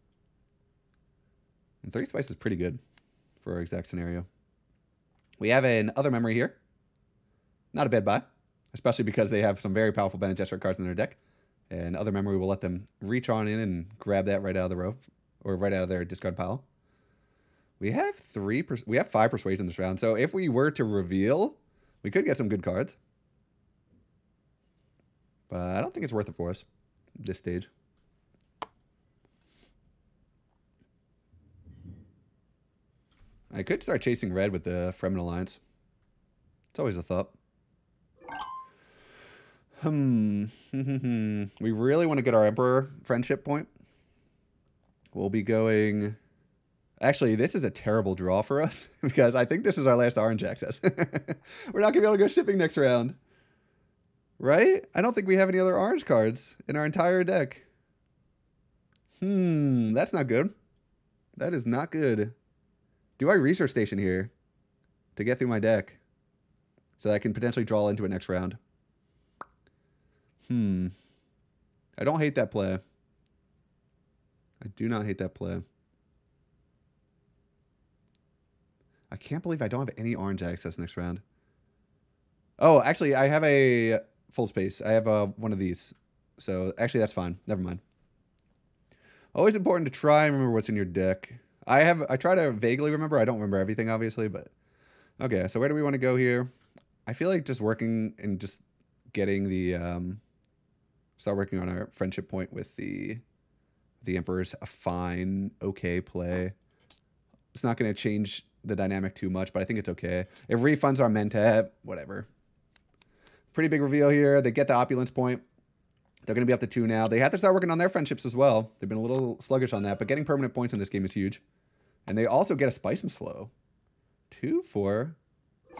And 3 spice is pretty good for our exact scenario. We have an other memory here. Not a bad buy, especially because they have some very powerful Bene Gesserit cards in their deck. And other memory will let them reach on in and grab that right out of the row, or right out of their discard pile. We have 5 persuasion this round. So if we were to reveal, we could get some good cards. But I don't think it's worth it for us. this stage. I could start chasing red with the Fremen Alliance. It's always a thought. We really want to get our Emperor friendship point. We'll be going... Actually, this is a terrible draw for us because I think this is our last orange access. We're not going to be able to go shipping next round. Right? I don't think we have any other orange cards in our entire deck. That's not good. That is not good. Do I research station here to get through my deck so that I can potentially draw into it next round? I don't hate that play. I do not hate that play. I can't believe I don't have any orange access next round. Oh, actually, I have a full space. I have one of these. So, actually, that's fine. Never mind. Always important to try and remember what's in your deck. I try to vaguely remember. I don't remember everything, obviously, but... Okay, so where do we want to go here? I feel like just working and just getting the... Start working on our friendship point with the Emperor's a fine, okay play. It's not going to change the dynamic too much, but I think it's okay. It refunds our Mentat, whatever. Pretty big reveal here. They get the opulence point. They're going to be up to 2 now. They have to start working on their friendships as well. They've been a little sluggish on that, but getting permanent points in this game is huge. And they also get a Spiceman's Flow. 2, 4,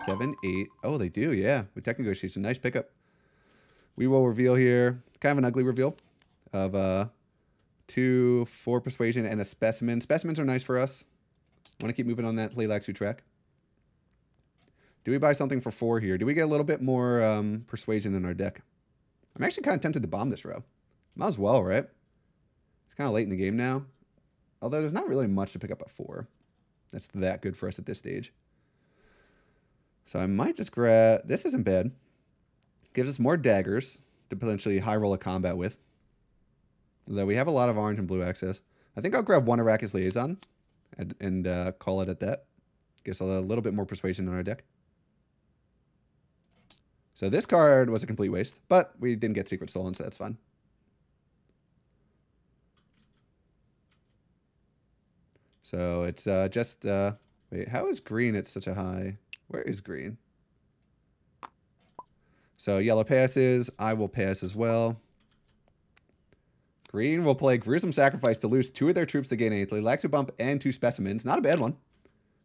7, 8. Oh, they do, yeah. With tech negotiation. Nice pickup. We will reveal here. Kind of an ugly reveal of 2, 4 persuasion and a specimen. Specimens are nice for us. Want to keep moving on that Tleilaxu track. Do we buy something for 4 here? Do we get a little bit more persuasion in our deck? I'm actually kind of tempted to bomb this row. Might as well, right? It's kind of late in the game now. Although there's not really much to pick up at 4. That's that good for us at this stage. So I might just grab... This isn't bad. Gives us more daggers to potentially high roll a combat with. Though we have a lot of orange and blue access. I think I'll grab 1 Arrakis Liaison and call it at that. Gives a little bit more persuasion in our deck. So this card was a complete waste, but we didn't get Secret Stolen, so that's fine. So it's just... wait, how is green at such a high... Where is green? So yellow passes. I will pass as well. Green will play Gruesome Sacrifice to lose 2 of their troops to gain a Tleilaxu bump and 2 specimens. Not a bad one.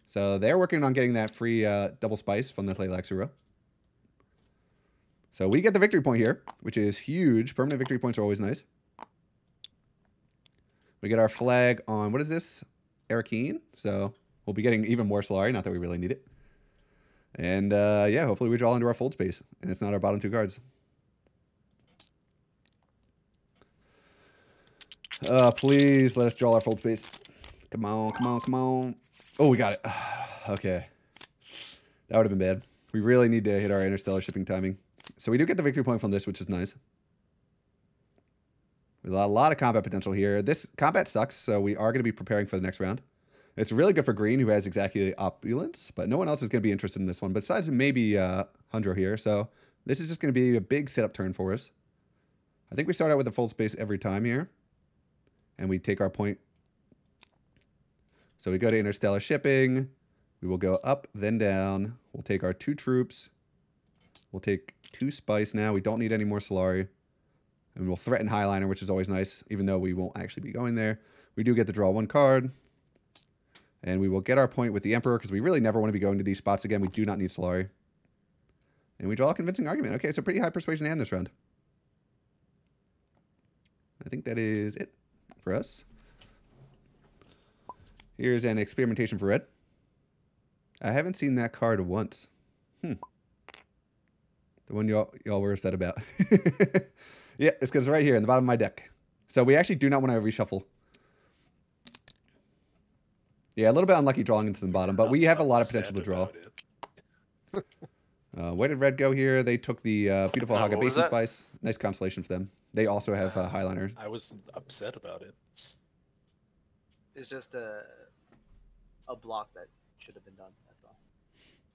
So they're working on getting that free double spice from the Tleilaxu row. So we get the victory point here, which is huge. Permanent victory points are always nice. We get our flag on, what is this? Arakeen. So we'll be getting even more Solari, not that we really need it. And yeah, hopefully we draw into our fold space, and it's not our bottom 2 cards. Please let us draw our fold space. Come on, come on, come on. Oh, we got it. Okay. That would have been bad. We really need to hit our interstellar shipping timing. So we do get the victory point from this, which is nice. There's a lot of combat potential here. This combat sucks, so we are going to be preparing for the next round. It's really good for green, who has exactly the opulence, but no one else is going to be interested in this one, besides maybe Hundro here. So this is just going to be a big setup turn for us. I think we start out with a full space every time here, and we take our point. So we go to interstellar shipping. We will go up, then down. We'll take our 2 troops. We'll take 2 spice now. We don't need any more Solari. And we'll threaten Highliner, which is always nice, even though we won't actually be going there. We do get to draw 1 card. And we will get our point with the Emperor, because we really never want to be going to these spots again. We do not need Solari. And we draw a convincing argument. Okay, so pretty high persuasion hand this round. I think that is it for us. Here's an experimentation for red. I haven't seen that card once. The one y'all were upset about. Yeah, it's because it's right here in the bottom of my deck. So we actually do not want to reshuffle. Yeah, a little bit unlucky drawing into the bottom, but we have a lot of potential to draw. Where did red go here? They took the beautiful Haga Basin Spice. Nice constellation for them. They also have Highliner. I was upset about it. It's just a block that should have been done. That's all.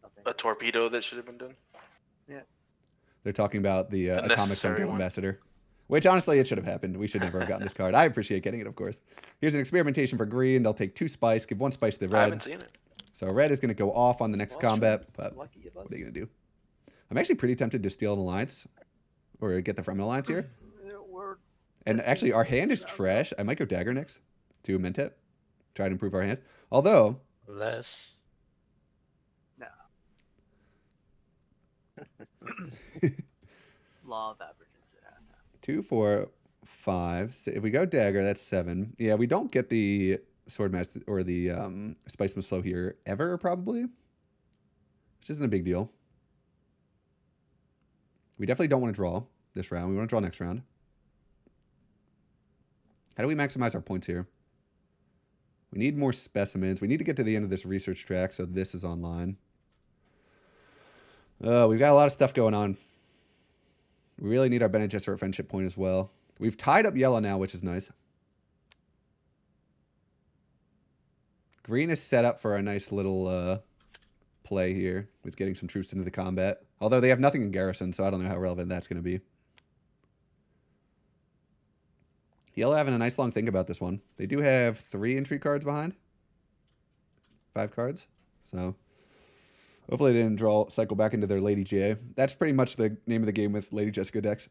Nothing. A torpedo that should have been done. Yeah. They're talking about the Atomic Sun Ambassador. Which, honestly, it should have happened. We should never have gotten this card. I appreciate getting it, of course. Here's an experimentation for green. They'll take 2 spice, give 1 spice to the I red. haven't seen it. So red is going to go off on the next Well, combat, Shred's but lucky of us. what are you going to do? I'm actually pretty tempted to steal an alliance, or get the from an alliance here. We're And actually, our hand is trash. I might go dagger next to Mentet. Try to improve our hand. Although, Less. no. Law of averages. It has to happen. 2, 4, 5. So if we go dagger, that's 7. Yeah, we don't get the sword match or the spice must flow here ever, probably. Which isn't a big deal. We definitely don't want to draw this round. We want to draw next round. How do we maximize our points here? We need more specimens. We need to get to the end of this research track, so this is online. We've got a lot of stuff going on. We really need our Bene Gesserit friendship point as well. We've tied up yellow now, which is nice. Green is set up for a nice little play here with getting some troops into the combat. Although they have nothing in garrison, so I don't know how relevant that's going to be. Yellow having a nice long think about this one. They do have 3 intrigue cards behind. 5 cards. So hopefully they didn't cycle back into their Lady J. That's pretty much the name of the game with Lady Jessica decks.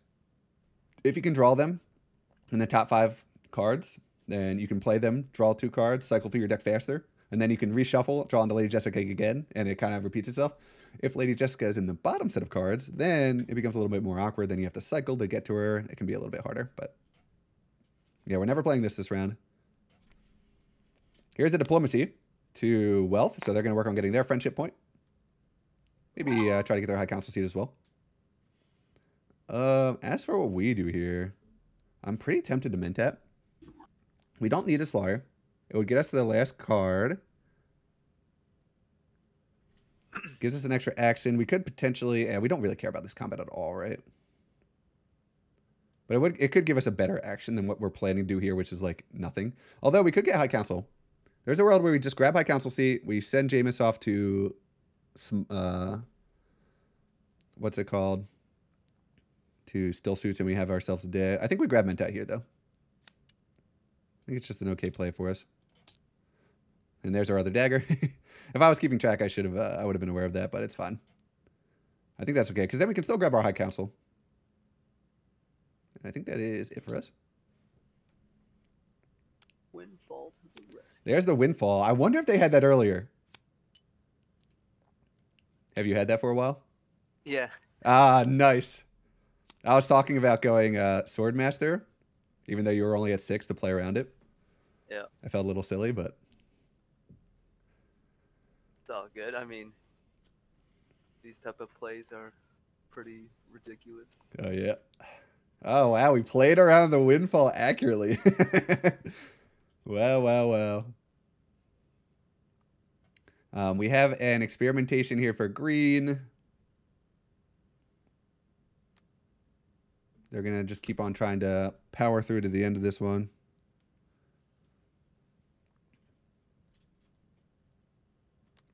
If you can draw them in the top 5 cards, then you can play them, draw 2 cards, cycle through your deck faster, and then you can reshuffle, draw into Lady Jessica again, and it kind of repeats itself. If Lady Jessica is in the bottom set of cards, then it becomes a little bit more awkward. Then you have to cycle to get to her. It can be a little bit harder, but yeah, we're never playing this round. Here's the diplomacy to wealth, so they're going to work on getting their friendship point. Maybe try to get their high council seat as well. As for what we do here, I'm pretty tempted to Mentat. We don't need a Slayer. It would get us to the last card. Gives us an extra action. We could potentially... Yeah, we don't really care about this combat at all, right? But it could give us a better action than what we're planning to do here, which is like nothing. Although we could get High Council. There's a world where we just grab High Council seat. We send Jameis off to some... what's it called? To Still Suits, and we have ourselves a day. I think we grab Mentat here, though. I think it's just an okay play for us. And there's our other dagger. If I was keeping track, I would have been aware of that, but it's fine. I think that's okay, because then we can still grab our High Council. And I think that is it for us. Windfall to the rescue. There's the Windfall. I wonder if they had that earlier. Have you had that for a while? Yeah. Ah, nice. I was talking about going Swordmaster, even though you were only at 6 to play around it. Yeah. I felt a little silly, but... It's all good. I mean, these type of plays are pretty ridiculous. Oh, yeah. Oh, wow. We played around the Windfall accurately. Wow, wow, wow. We have an experimentation here for green. They're going to just keep on trying to power through to the end of this one.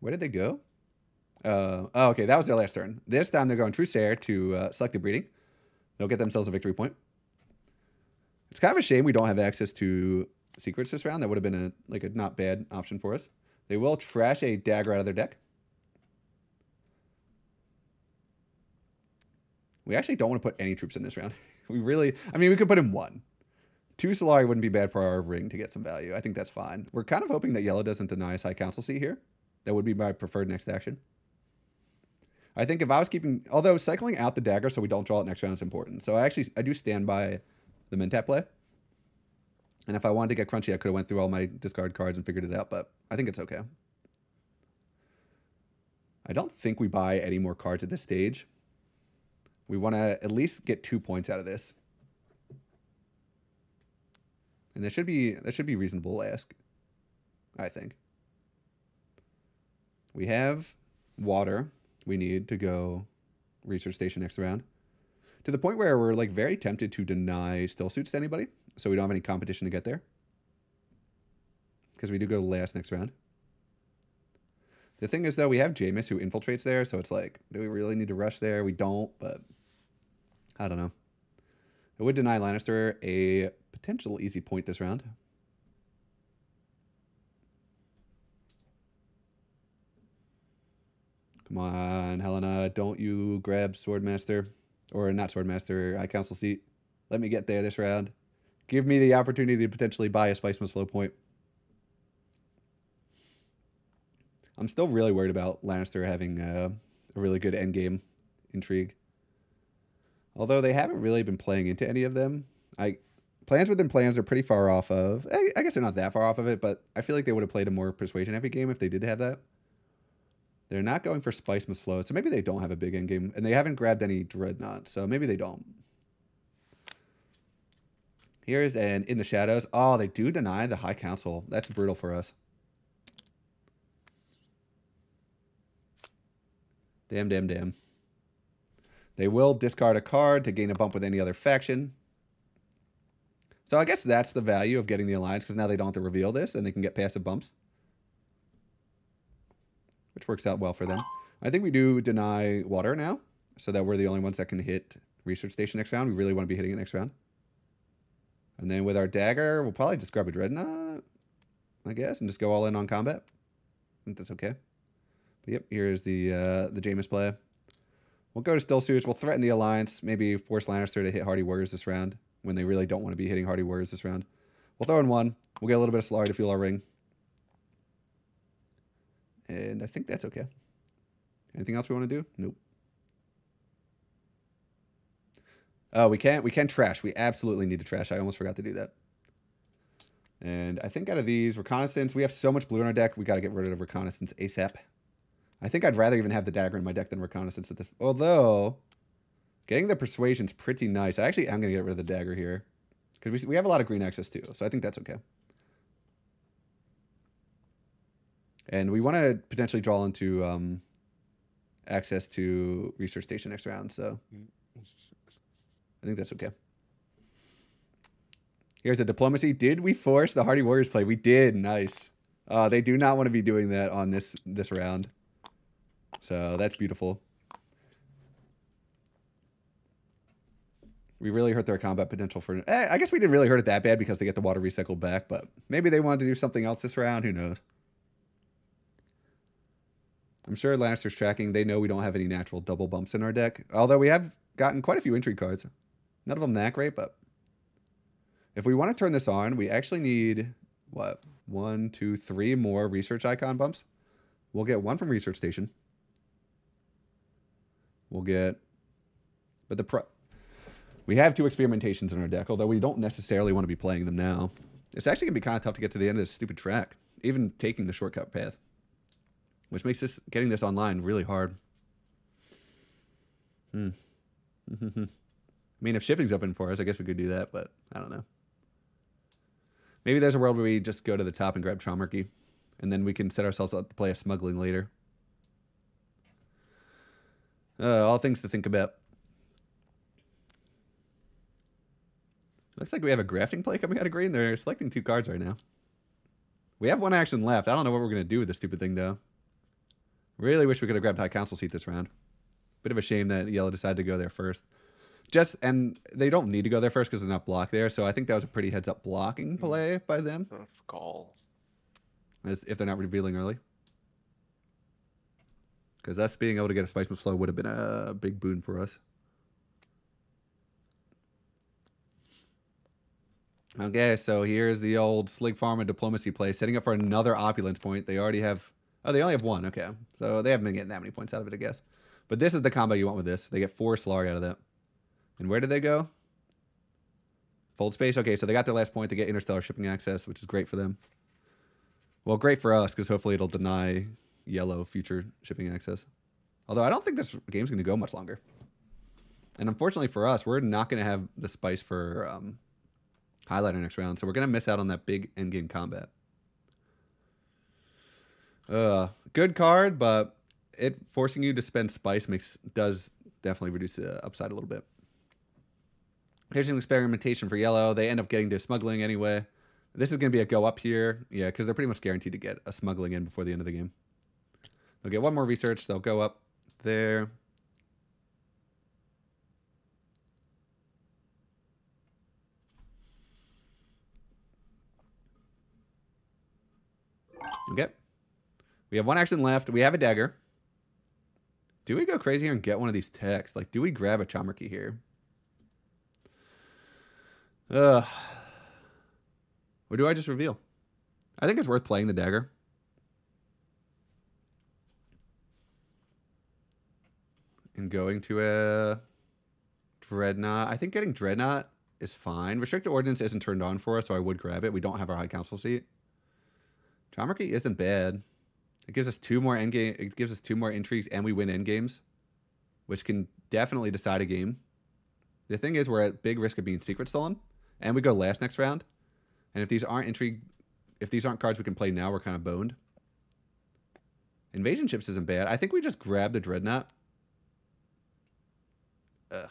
Where did they go? Oh, okay. That was their last turn. This time they're going Trusair to selective breeding. They'll get themselves a victory point. It's kind of a shame we don't have access to secrets this round. That would have been a not bad option for us. They will trash a dagger out of their deck. We actually don't want to put any troops in this round. We could put in 1. 2 Solari wouldn't be bad for our ring to get some value. I think that's fine. We're kind of hoping that yellow doesn't deny us High Council seat here. That would be my preferred next action. I think if I was keeping... Although cycling out the dagger so we don't draw it next round is important. So I do stand by the Mentat play. And if I wanted to get crunchy, I could have went through all my discard cards and figured it out. But I think it's okay. I don't think we buy any more cards at this stage. We want to at least get 2 points out of this. And that should be reasonable to ask, I think. We have water we need to go research station next round. To the point where we're like very tempted to deny still suits to anybody, so we don't have any competition to get there. Because we do go last next round. The thing is, though, we have Jameis who infiltrates there, so it's like, do we really need to rush there? We don't, but I don't know. It would deny Lannister a potential easy point this round. Come on, Helena. Don't you grab Swordmaster. Or not Swordmaster, High Council seat. Let me get there this round. Give me the opportunity to potentially buy a Spice Must Flow point. I'm still really worried about Lannister having a really good endgame intrigue. Although they haven't really been playing into any of them. Plans within plans are pretty far off of... I guess they're not that far off of it, but I feel like they would have played a more persuasion-heavy game if they did have that. They're not going for Spice Must Flow, so maybe they don't have a big endgame. And they haven't grabbed any Dreadnought, so maybe they don't. Here's an In the Shadows. Oh, they do deny the High Council. That's brutal for us. Damn, damn, damn. They will discard a card to gain a bump with any other faction. So I guess that's the value of getting the alliance, because now they don't have to reveal this, and they can get passive bumps. Which works out well for them. I think we do deny water now, so that we're the only ones that can hit Research Station next round. We really want to be hitting it next round. And then with our dagger, we'll probably just grab a Dreadnought, I guess, and just go all in on combat. I think that's okay. But yep, here's the Jameis play. We'll go to Still Suits. We'll threaten the alliance. Maybe force Lannister to hit Hardy Warriors this round when they really don't want to be hitting Hardy Warriors this round. We'll throw in one. We'll get a little bit of Solari to fuel our ring. And I think that's okay. Anything else we want to do? Nope. Oh, we can trash. We absolutely need to trash. I almost forgot to do that. And I think out of these, Reconnaissance, we have so much blue in our deck, we got to get rid of Reconnaissance ASAP. I think I'd rather even have the dagger in my deck than Reconnaissance at this. Although, getting the Persuasion's pretty nice. I actually am going to get rid of the dagger here. Because we have a lot of green access too, so I think that's okay. And we want to potentially draw into access to Research Station next round, so I think that's okay. Here's a Diplomacy. Did we force the Hardy Warriors play? We did. Nice. They do not want to be doing that on this round. So that's beautiful. We really hurt their combat potential for... I guess we didn't really hurt it that bad because they get the water recycled back, but maybe they wanted to do something else this round. Who knows? I'm sure Lannister's tracking. They know we don't have any natural double bumps in our deck. Although we have gotten quite a few intrigue cards. None of them that great, but... If we want to turn this on, we actually need, what? 1, 2, 3 more research icon bumps. We'll get one from Research Station. We'll get... But we have 2 experimentations in our deck, although we don't necessarily want to be playing them now. It's actually going to be kind of tough to get to the end of this stupid track, even taking the shortcut path. Which makes getting this online really hard. I mean, if shipping's open for us, I guess we could do that, but I don't know. Maybe there's a world where we just go to the top and grab Traumarchy, and then we can set ourselves up to play a smuggling later. All things to think about. Looks like we have a grafting play coming out of green. They're selecting 2 cards right now. We have 1 action left. I don't know what we're going to do with this stupid thing, though. Really wish we could have grabbed High Council seat this round. Bit of a shame that Yellow decided to go there first. And they don't need to go there first because they're not blocked there, so I think that was a pretty heads-up blocking play by them. Call. If they're not revealing early. Because us being able to get a Spice Must Flow would have been a big boon for us. Okay, so here's the old Slig Pharma Diplomacy play, setting up for another Opulence point. They already have... Oh, they only have 1. Okay. So they haven't been getting that many points out of it, I guess. But this is the combo you want with this. They get 4 Solari out of that. And where did they go? Fold Space. Okay, so they got their last point. They get Interstellar Shipping Access, which is great for them. Well, great for us, because hopefully it'll deny Yellow future shipping access. Although I don't think this game's going to go much longer. And unfortunately for us, we're not going to have the spice for Highlighter next round, so we're going to miss out on that big endgame combat. Good card, but it forcing you to spend spice does definitely reduce the upside a little bit. Here's an experimentation for Yellow. They end up getting to smuggling anyway. This is going to be a go up here. Yeah, because they're pretty much guaranteed to get a smuggling in before the end of the game. They'll get 1 more research. They'll go up there. Okay. We have one action left. We have a dagger. Do we go crazy here and get one of these techs? Like, do we grab a Chamarki here? Or do I just reveal? I think it's worth playing the dagger. And going to a Dreadnought. I think getting Dreadnought is fine. Restricted Ordnance isn't turned on for us, so I would grab it. We don't have our High Council seat. Chamarki isn't bad. It gives us 2 more endgame. It gives us 2 more intrigues, and we win endgames, which can definitely decide a game. The thing is, we're at big risk of being secret stolen, and we go last next round. And if these aren't cards we can play now, we're kind of boned. Invasion ships isn't bad. I think we just grab the Dreadnought.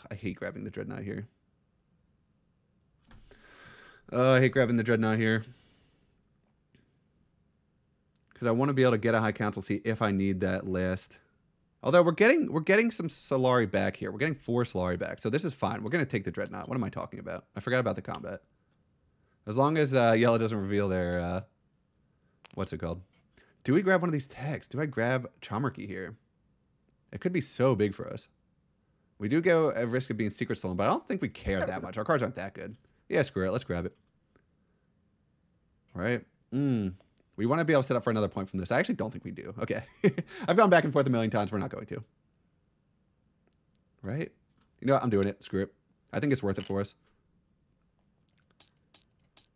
I hate grabbing the Dreadnought here. I hate grabbing the Dreadnought here. Because I want to be able to get a High Council seat if I need that last. Although we're getting some Solari back here. We're getting 4 Solari back. So this is fine. We're going to take the Dreadnought. What am I talking about? I forgot about the combat. As long as Yellow doesn't reveal their... what's it called? Do we grab one of these tags? Do I grab Chamarki here? It could be so big for us. We do go at risk of being secret stolen, but I don't think we care that much. Our cards aren't that good. Yeah, screw it. Let's grab it. Right? We want to be able to set up for another point from this. I actually don't think we do. Okay. I've gone back and forth a million times. We're not going to. Right? You know what? I'm doing it. Screw it. I think it's worth it for us.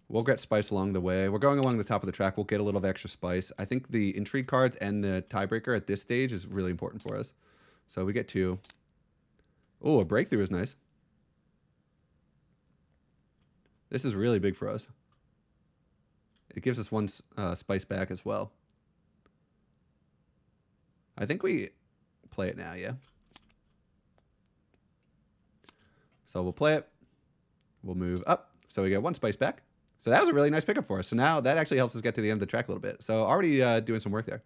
We'll get spice along the way. We're going along the top of the track. We'll get a little of extra spice. I think the intrigue cards and the tiebreaker at this stage is really important for us. So we get 2. Oh, a breakthrough is nice. This is really big for us. It gives us 1 spice back as well. I think we play it now, yeah. So we'll play it. We'll move up. So we get 1 spice back. So that was a really nice pickup for us. So now that actually helps us get to the end of the track a little bit. So already doing some work there.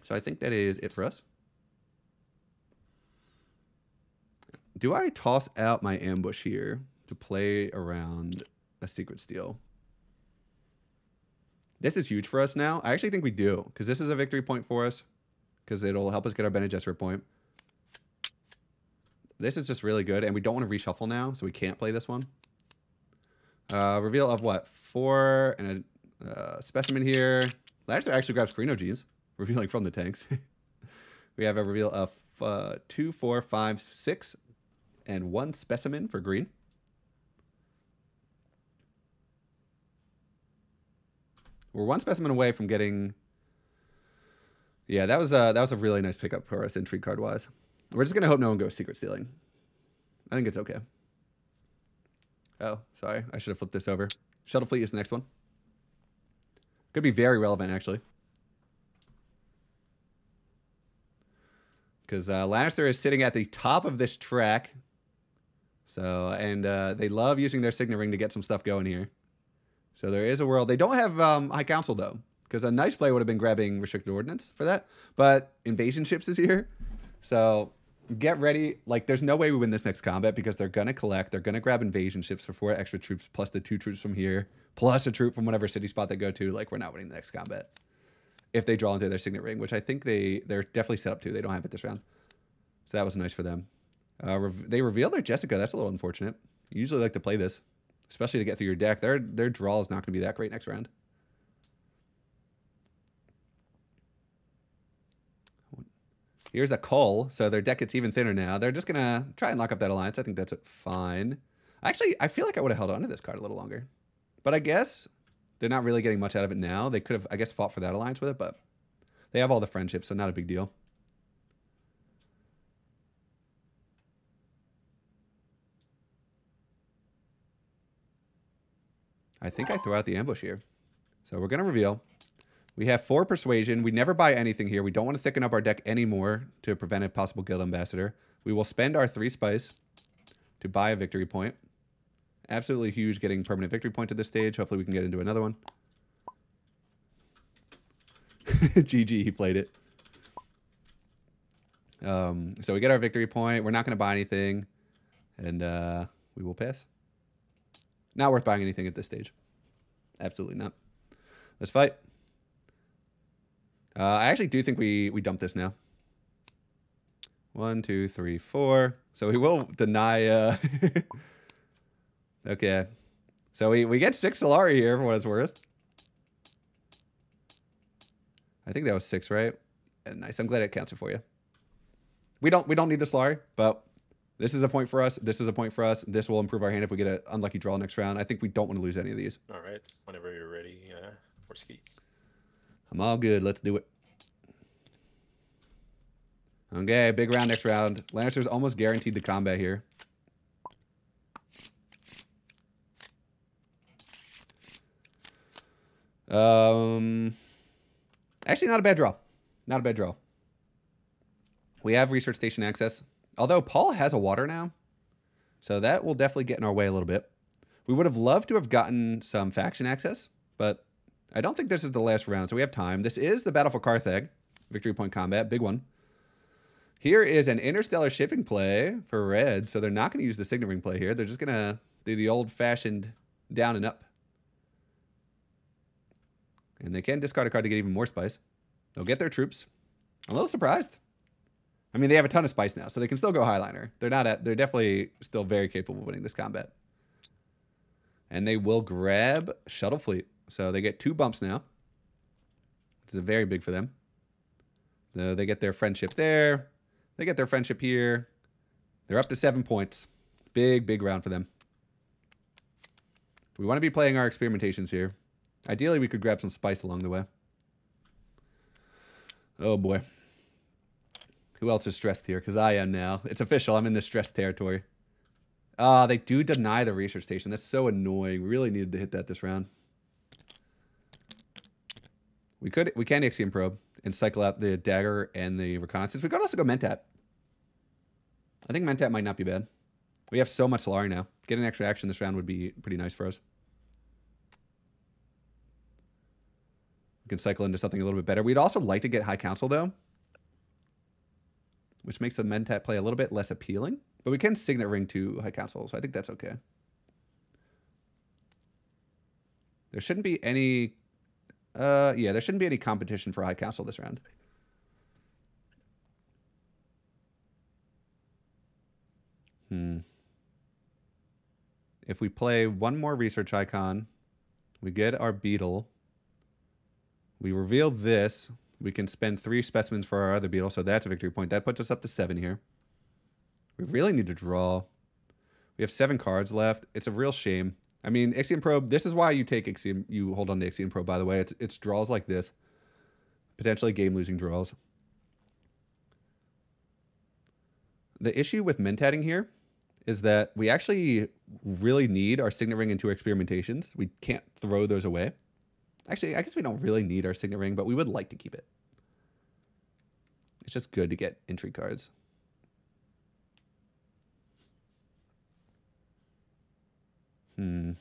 So I think that is it for us. Do I toss out my ambush here to play around a secret steal? This is huge for us now. I actually think we do, because this is a victory point for us, because it'll help us get our Bene Gesserit point. This is just really good, and we don't want to reshuffle now, so we can't play this one. Reveal of what? 4 and a specimen here. That actually grabs Carino G's, revealing from the tanks. We have a reveal of 2, 4, 5, 6, and 1 specimen for green. We're 1 specimen away from getting... Yeah, that was a really nice pickup for us, intrigue card-wise. We're just going to hope no one goes secret stealing. I think it's okay. Oh, sorry. I should have flipped this over. Shuttle Fleet is the next one. Could be very relevant, actually. Because Lannister is sitting at the top of this track. So, and they love using their Signet Ring to get some stuff going here. So there is a world. They don't have High Council, though. Because a nice play would have been grabbing Restricted Ordnance for that. But Invasion Ships is here. So get ready. Like, there's no way we win this next combat because they're going to collect. They're going to grab Invasion Ships for 4 extra troops, plus the 2 troops from here, plus a troop from whatever city spot they go to. Like, we're not winning the next combat. If they draw into their Signet Ring, which I think they're definitely set up to. They don't have it this round. So that was nice for them. They revealed their Jessica. That's a little unfortunate. You usually like to play this, especially to get through your deck. Their draw is not going to be that great next round. Here's a Cull, so their deck gets even thinner now. They're just going to try and lock up that alliance. I think that's fine. Actually, I feel like I would have held on to this card a little longer. But I guess they're not really getting much out of it now. They could have, I guess, fought for that alliance with it, but they have all the friendships, so not a big deal. I think I throw out the ambush here. So we're going to reveal. We have 4 persuasion. We never buy anything here. We don't want to thicken up our deck anymore to prevent a possible guild ambassador. We will spend our 3 spice to buy a victory point. Absolutely huge getting permanent victory point at this stage. Hopefully we can get into another one. GG, he played it. So we get our victory point. We're not going to buy anything. And we will pass. Not worth buying anything at this stage. Absolutely not. Let's fight. I actually do think we dump this now. 1, 2, 3, 4. So we will deny... Okay. So we get 6 Solari here for what it's worth. I think that was 6, right? Nice. I'm glad it counts it for you. We don't need the Solari, but this is a point for us. This is a point for us. This will improve our hand if we get an unlucky draw next round. I think we don't want to lose any of these. All right. Whenever you're ready, for ski. I'm all good. Let's do it. Okay, big round next round. Lannister's almost guaranteed the combat here. Actually, not a bad draw. Not a bad draw. We have research station access. Although Paul has a water now. So that will definitely get in our way a little bit. We would have loved to have gotten some faction access. But I don't think this is the last round. So we have time. This is the Battle for Carthage. Victory point combat. Big one. Here is an interstellar shipping play for red. So they're not going to use the signet ring play here. They're just going to do the old-fashioned down and up. And they can discard a card to get even more spice. They'll get their troops. I'm a little surprised. I mean, they have a ton of spice now, so they can still go Highliner. They're definitely still very capable of winning this combat. And they will grab Shuttle Fleet. So they get 2 bumps now, which is very big for them. So they get their friendship there. They get their friendship here. They're up to 7 points. Big, big round for them. We want to be playing our experimentations here. Ideally, we could grab some spice along the way. Oh, boy. Who else is stressed here? Because I am now. It's official. I'm in the stressed territory. They do deny the research station. That's so annoying. We really needed to hit that this round. We can Ixion Probe and cycle out the dagger and the reconnaissance. We could also go Mentat. I think Mentat might not be bad. We have so much Solari now. Getting extra action this round would be pretty nice for us. We can cycle into something a little bit better. We'd also like to get High Council, though, which makes the Mentat play a little bit less appealing. But we can Signet Ring to High Council, so I think that's okay. There shouldn't be any... yeah, there shouldn't be any competition for High Council this round. If we play one more research icon, we get our beetle. We reveal this. We can spend 3 specimens for our other beetle, so that's a victory point. That puts us up to 7 here. We really need to draw. We have 7 cards left. It's a real shame. I mean, Ixion Probe, this is why you take Ixion, you hold on to Ixion Probe, by the way. It's draws like this. Potentially game-losing draws. The issue with Mentatting here is that we actually really need our Signet Ring into experimentations. We can't throw those away. Actually, I guess we don't really need our Signet Ring, but we would like to keep it. It's just good to get entry cards. If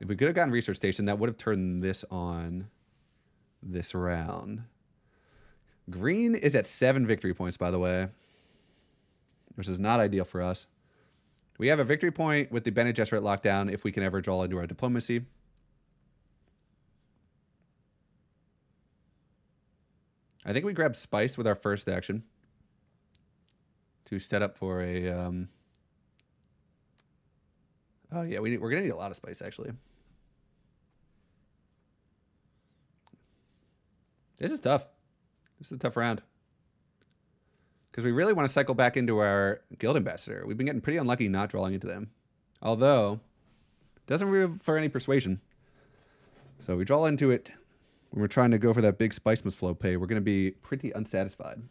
we could have gotten Research Station, that would have turned this on this round. Green is at 7 victory points, by the way, which is not ideal for us. We have a victory point with the Bene Gesserit lockdown if we can ever draw into our diplomacy. I think we grab Spice with our first action to set up for a... Oh, yeah, we're going to need a lot of Spice, actually. This is tough. This is a tough round. Because we really want to cycle back into our Guild Ambassador. We've been getting pretty unlucky not drawing into them. Although, it doesn't really for any persuasion. So we draw into it. When we're trying to go for that big Spice must flow pay, we're going to be pretty unsatisfied.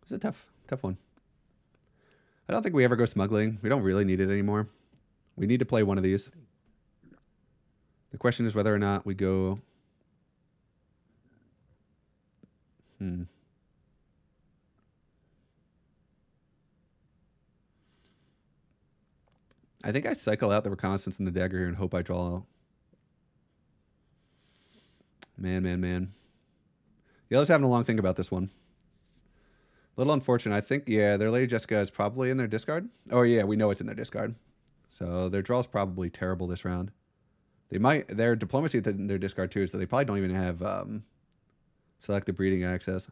It's a tough one. I don't think we ever go smuggling. We don't really need it anymore. We need to play one of these. The question is whether or not we go... I think I cycle out the reconnaissance and the dagger here and hope I draw. Man. Yellow's having a long think about this one. A little unfortunate. I think, yeah, their Lady Jessica is probably in their discard. Oh, yeah, we know it's in their discard. So their draw's probably terrible this round. They might, their diplomacy in their discard too, so they probably don't even have select the breeding access.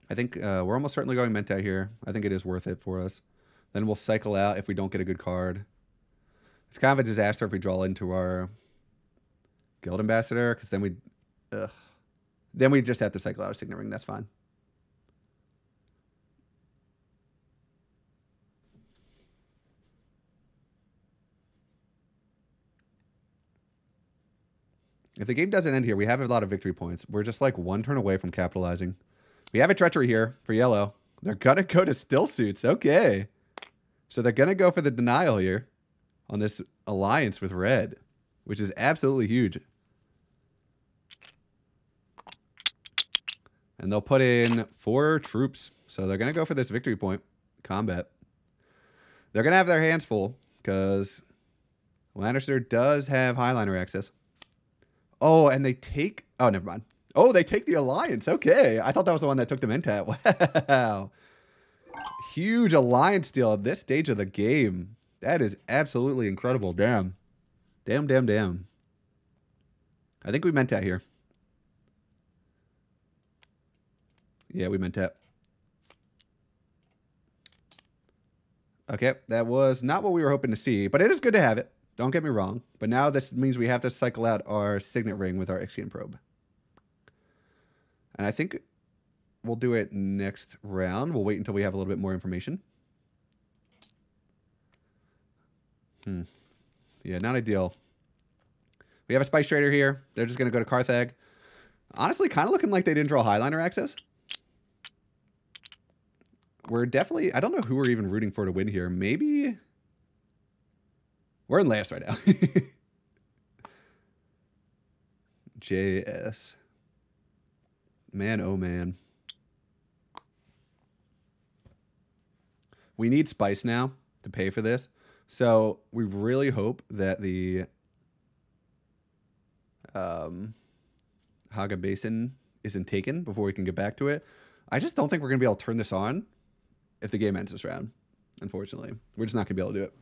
I think we're almost certainly going Mentat here. I think it is worth it for us. Then we'll cycle out if we don't get a good card. It's kind of a disaster if we draw into our Guild Ambassador, because then we just have to cycle out a Signet Ring. That's fine. If the game doesn't end here, we have a lot of victory points. We're just like one turn away from capitalizing. We have a treachery here for yellow. They're going to go to still suits. Okay. So they're going to go for the denial here on this alliance with red, which is absolutely huge. And they'll put in 4 troops. So they're going to go for this victory point combat. They're going to have their hands full because Lannister does have Highliner access. Oh, and they take... Oh, never mind. Oh, they take the alliance. Okay. I thought that was the one that took the Mentat. Wow. Huge alliance deal at this stage of the game. That is absolutely incredible. Damn. Damn, damn, damn. I think we Mentat here. Yeah, we Mentat. Okay, that was not what we were hoping to see, but it is good to have it. Don't get me wrong. But now this means we have to cycle out our Signet Ring with our Ixian Probe. And I think we'll do it next round. We'll wait until we have a little bit more information. Yeah, not ideal. We have a Spice Trader here. They're just going to go to Carthag. Honestly, kind of looking like they didn't draw Highliner access. We're definitely... I don't know who we're even rooting for to win here. Maybe... We're in last right now. JS. Man, oh man. We need spice now to pay for this. So we really hope that the Haga Basin isn't taken before we can get back to it. I just don't think we're going to be able to turn this on if the game ends this round, unfortunately. We're just not going to be able to do it.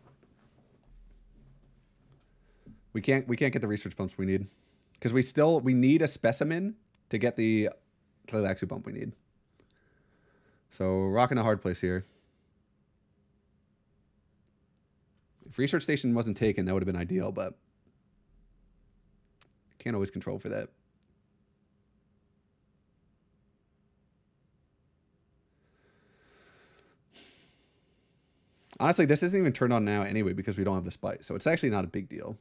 We can't get the research bumps we need. Because we need a specimen to get the Tleilaxu bump we need. So we're rocking a hard place here. If research station wasn't taken, that would have been ideal, but can't always control for that. Honestly, this isn't even turned on now anyway because we don't have the spice, so it's actually not a big deal.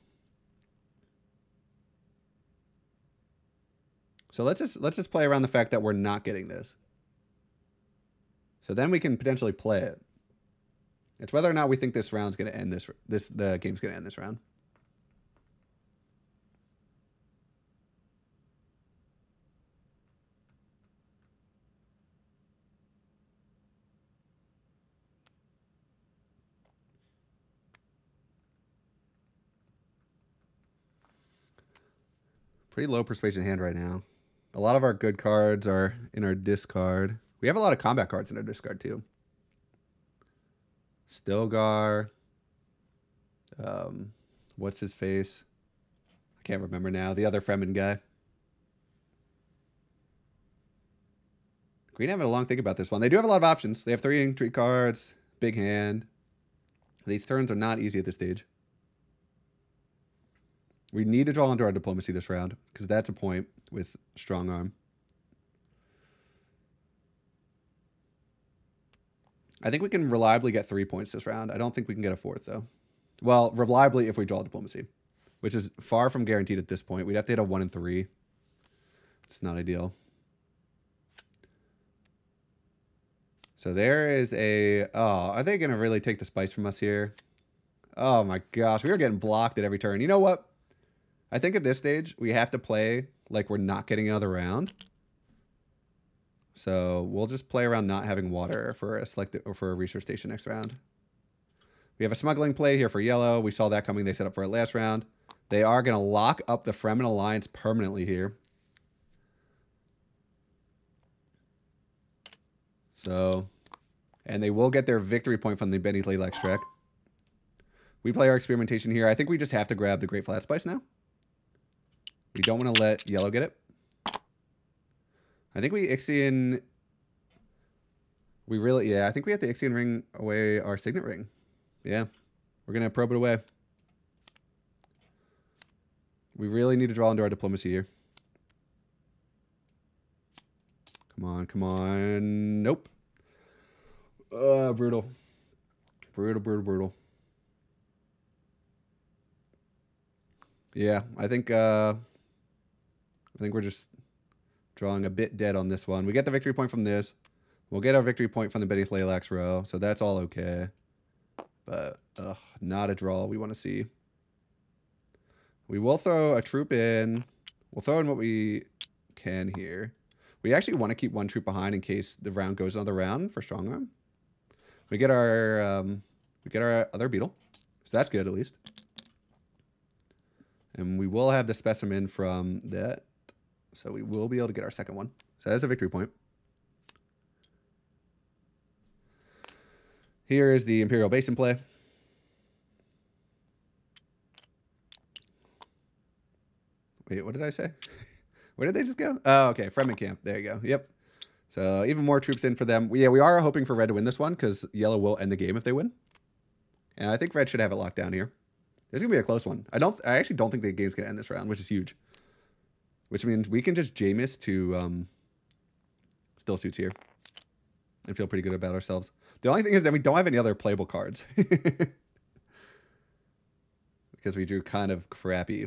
So let's just play around the fact that we're not getting this. So then we can potentially play it. It's whether or not we think this round's going to end the game's going to end this round. Pretty low persuasion hand right now. A lot of our good cards are in our discard. We have a lot of combat cards in our discard too. Stilgar. What's his face? I can't remember now. The other Fremen guy. Green having a long think about this one. They do have a lot of options. They have 3 entry cards, big hand. These turns are not easy at this stage. We need to draw into our diplomacy this round because that's a point with strong arm. I think we can reliably get 3 points this round. I don't think we can get a 4th, though. Well, reliably if we draw diplomacy, which is far from guaranteed at this point. We'd have to hit a 1 and 3. It's not ideal. So there is a... Oh, are they going to really take the spice from us here? Oh, my gosh. We are getting blocked at every turn. You know what? I think at this stage, we have to play like we're not getting another round. So we'll just play around not having water for a research station next round. We have a smuggling play here for yellow. We saw that coming. They set up for it last round. They are going to lock up the Fremen Alliance permanently here. So, and they will get their victory point from the Benny Tleilax trek. We play our experimentation here. I think we just have to grab the Great Flat Spice now. We don't want to let yellow get it. I think we Ixion... I think we have to Ixion ring away our Signet ring. Yeah. We're going to probe it away. We really need to draw into our diplomacy here. Come on, come on. Nope. Brutal. Brutal. Yeah, I think we're just drawing a bit dead on this one. We get the victory point from this. We'll get our victory point from the Benny Laylax row, so that's all okay. But not a draw we want to see. We will throw a troop in. We'll throw in what we can here. We actually want to keep one troop behind in case the round goes another round for strong arm. We get our other beetle, so that's good at least. And we will have the specimen from that, so we will be able to get our second one. So that's a victory point. Here is the Imperial base in play. Wait, what did I say? Where did they just go? Oh, okay. Fremen camp. There you go. Yep. So even more troops in for them. Yeah, we are hoping for red to win this one because yellow will end the game if they win. And I think red should have it locked down here. It's going to be a close one. I actually don't think the game's going to end this round, which is huge. Which means we can just Jameis to still suits here. And feel pretty good about ourselves. The only thing is that we don't have any other playable cards. Because we drew kind of crappy.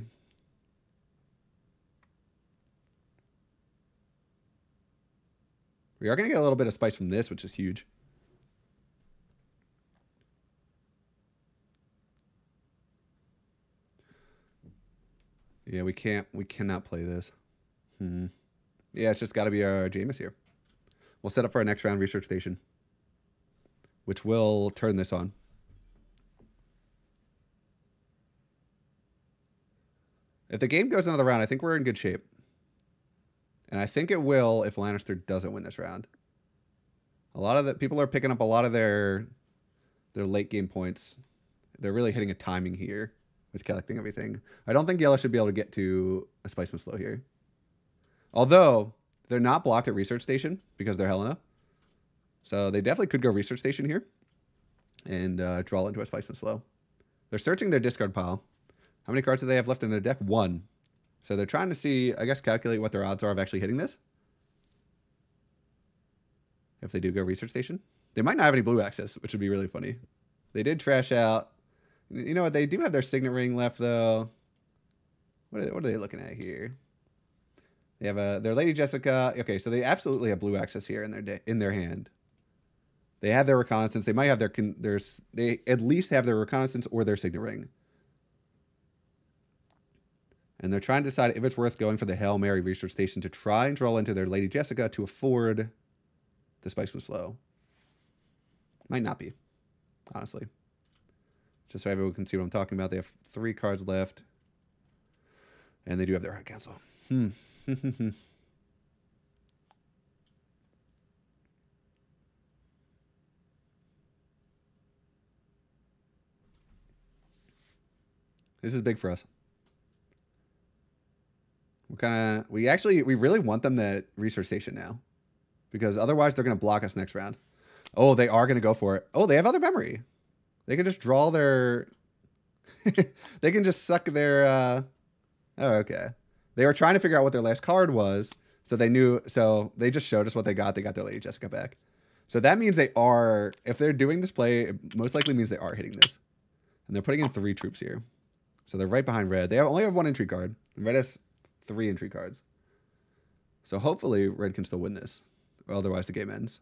We are going to get a little bit of spice from this, which is huge. Yeah, we cannot play this. Yeah, it's just got to be our Jameis here. We'll set up for our next round research station, which will turn this on. If the game goes another round, I think we're in good shape. And I think it will if Lannister doesn't win this round. A lot of the people are picking up a lot of their late game points. They're really hitting a timing here with collecting everything. I don't think yellow should be able to get to a Spiceman slow here. Although they're not blocked at research station because they're Helena. So they definitely could go research station here and draw into a Spiceman slow. They're searching their discard pile. How many cards do they have left in their deck? 1. So they're trying to see, I guess, calculate what their odds are of actually hitting this. If they do go research station. They might not have any blue access, which would be really funny. They did trash out. You know what? They do have their signet ring left, though. What are they looking at here? They have their Lady Jessica. Okay, so they absolutely have blue access here in their hand. They have their reconnaissance. They might have they at least have their reconnaissance or their signet ring. And they're trying to decide if it's worth going for the Hail Mary research station to try and draw into their Lady Jessica to afford the Spiceman's flow. Might not be, honestly. Just so everyone can see what I'm talking about. They have 3 cards left. And they do have their hard cancel. This is big for us. We really want them to research station now. Because otherwise they're going to block us next round. Oh, they are going to go for it. Oh, they have other memory. They can just draw their... they can just suck their... Oh, okay. They were trying to figure out what their last card was. So they knew... So they just showed us what they got. They got their Lady Jessica back. So that means they are... If they're doing this play, it most likely means they are hitting this. And they're putting in 3 troops here. So they're right behind red. They only have 1 entry card. And red has 3 entry cards. So hopefully red can still win this. Or otherwise the game ends.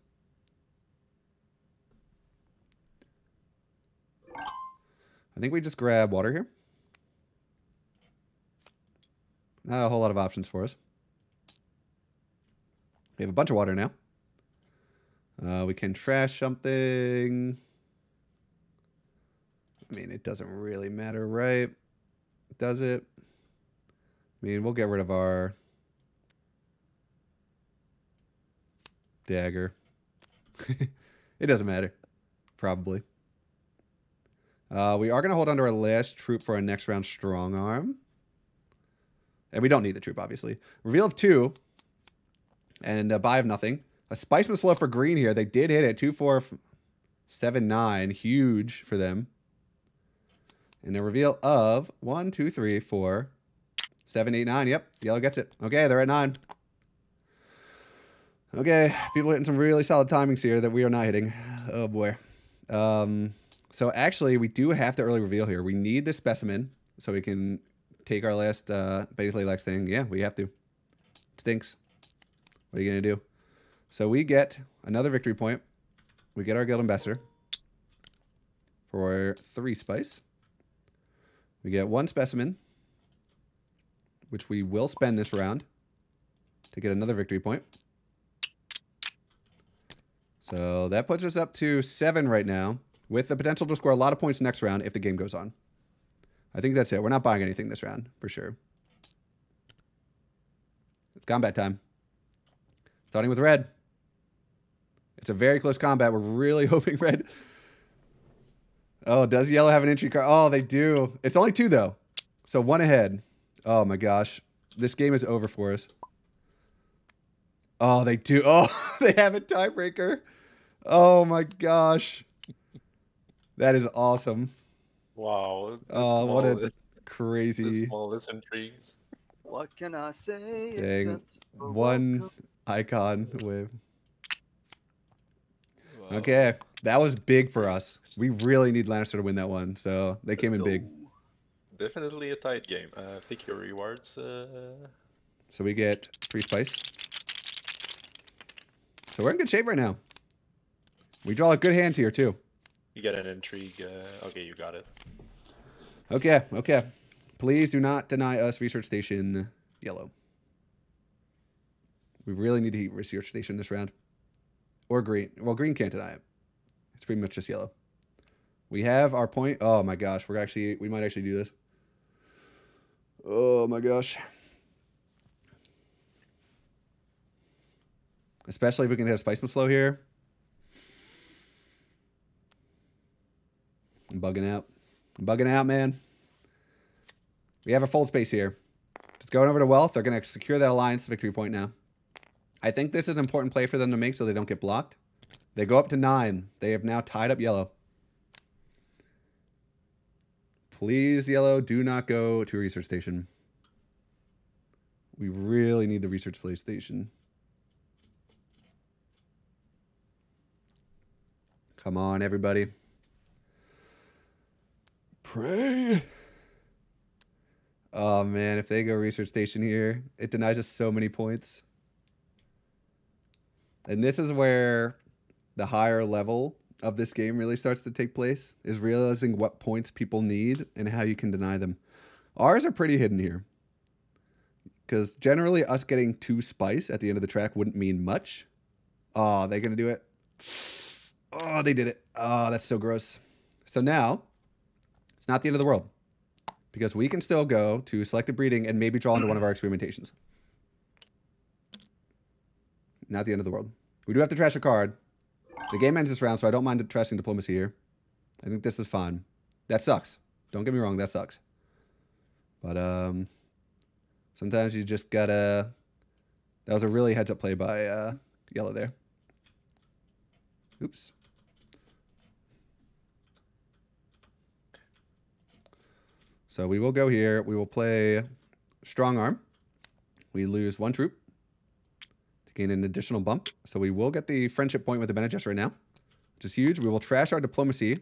I think we just grab water here. Not a whole lot of options for us. We have a bunch of water now. We can trash something. I mean, it doesn't really matter, right? Does it? I mean, we'll get rid of our dagger. It doesn't matter. Probably. We are going to hold on to our last troop for our next round strong arm. And we don't need the troop, obviously. Reveal of 2. And a buy of nothing. A Spice must flow for green here. They did hit it. 2, 4, 7, 9. Huge for them. And a reveal of 1, 2, 3, 4, 7, 8, 9. Yep, yellow gets it. Okay, they're at 9. Okay, people hitting some really solid timings here that we are not hitting. Oh boy. So actually, we do have to early reveal here. We need the specimen so we can take our last Benny Lex thing. Yeah, we have to. It stinks. What are you going to do? So we get another victory point. We get our guild ambassador for 3 spice. We get 1 specimen, which we will spend this round to get another victory point. So that puts us up to 7 right now, with the potential to score a lot of points next round if the game goes on. I think that's it. We're not buying anything this round, for sure. It's combat time. Starting with red. It's a very close combat. We're really hoping red... Oh, does yellow have an entry card? Oh, they do. It's only 2, though. So 1 ahead. Oh, my gosh. This game is over for us. Oh, they do. Oh, they have a tiebreaker. Oh, my gosh. That is awesome. Wow. Oh, what a crazy... Smallest intrigue. What can I say? Dang. Except for 1 welcome? icon with... Wow. Okay, that was big for us. We really need Lannister to win that one, so they came in Let's big. go. Definitely a tight game. Pick your rewards. So we get 3 spice. So we're in good shape right now. We draw a good hand here, too. You get an intrigue. Okay, you got it. Okay, okay. Please do not deny us research station yellow. We really need to heat research station this round. Or green. Well, green can't deny it. It's pretty much just yellow. We have our point. Oh my gosh, we might actually do this. Oh my gosh. Especially if we can hit a Spice Must flow here. I'm bugging out. I'm bugging out, man. We have a full space here. Just going over to Wealth. They're going to secure that alliance victory point now. I think this is an important play for them to make so they don't get blocked. They go up to 9. They have now tied up yellow. Please, yellow, do not go to research station. We really need the research play station. Come on, everybody. Pray. Oh, man, if they go research station here, it denies us so many points. And this is where the higher level of this game really starts to take place, is realizing what points people need and how you can deny them. Ours are pretty hidden here. Because generally us getting 2 spice at the end of the track wouldn't mean much. Oh, they're going to do it. Oh, they did it. Oh, that's so gross. So now, it's not the end of the world. Because we can still go to selected breeding and maybe draw into one of our experimentations. Not the end of the world. We do have to trash a card. The game ends this round, so I don't mind trashing diplomacy here. I think this is fine. That sucks. Don't get me wrong, that sucks. But sometimes you just gotta... That was a really heads-up play by yellow there. Oops. So we will go here. We will play Strong Arm. We lose 1 troop to gain an additional bump. So we will get the friendship point with the Bene Gesserit right now, which is huge. We will trash our diplomacy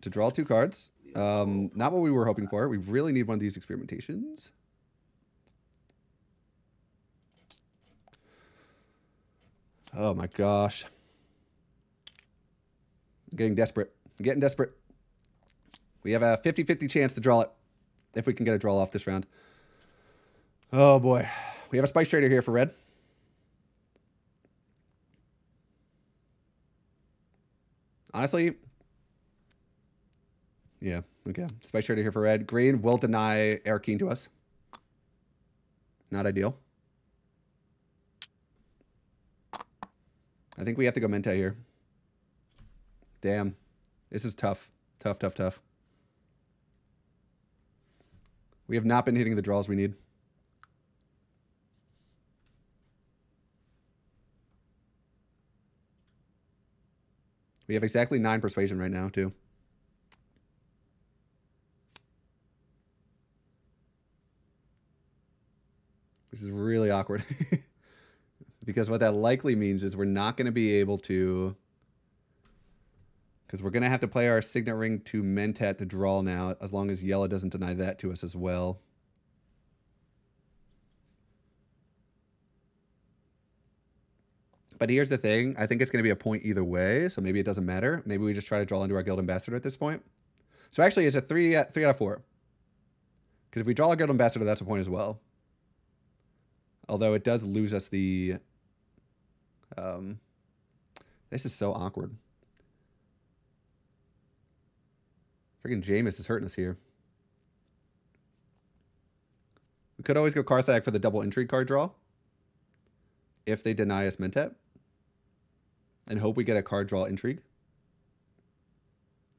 to draw 2 cards. Not what we were hoping for. We really need one of these experimentations. Oh my gosh. I'm getting desperate. I'm getting desperate. We have a 50-50 chance to draw it if we can get a draw off this round. Oh boy. We have a Spice Trader here for red. Honestly, yeah, okay. Spice Trader here for red. Green will deny Arakeen to us. Not ideal. I think we have to go Mente here. Damn. This is tough. Tough, tough, tough. We have not been hitting the draws we need. We have exactly 9 persuasion right now, too. This is really awkward. Because what that likely means is we're not going to be able to... Because we're going to have to play our Signet Ring to Mentat to draw now, as long as yellow doesn't deny that to us as well. But here's the thing. I think it's going to be a point either way, so maybe it doesn't matter. Maybe we just try to draw into our Guild Ambassador at this point. So actually, it's a 3 out of 4. Because if we draw a Guild Ambassador, that's a point as well. Although it does lose us the... this is so awkward. Freaking Jameis is hurting us here. We could always go Carthag for the double intrigue card draw. If they deny us Mentat. And hope we get a card draw intrigue.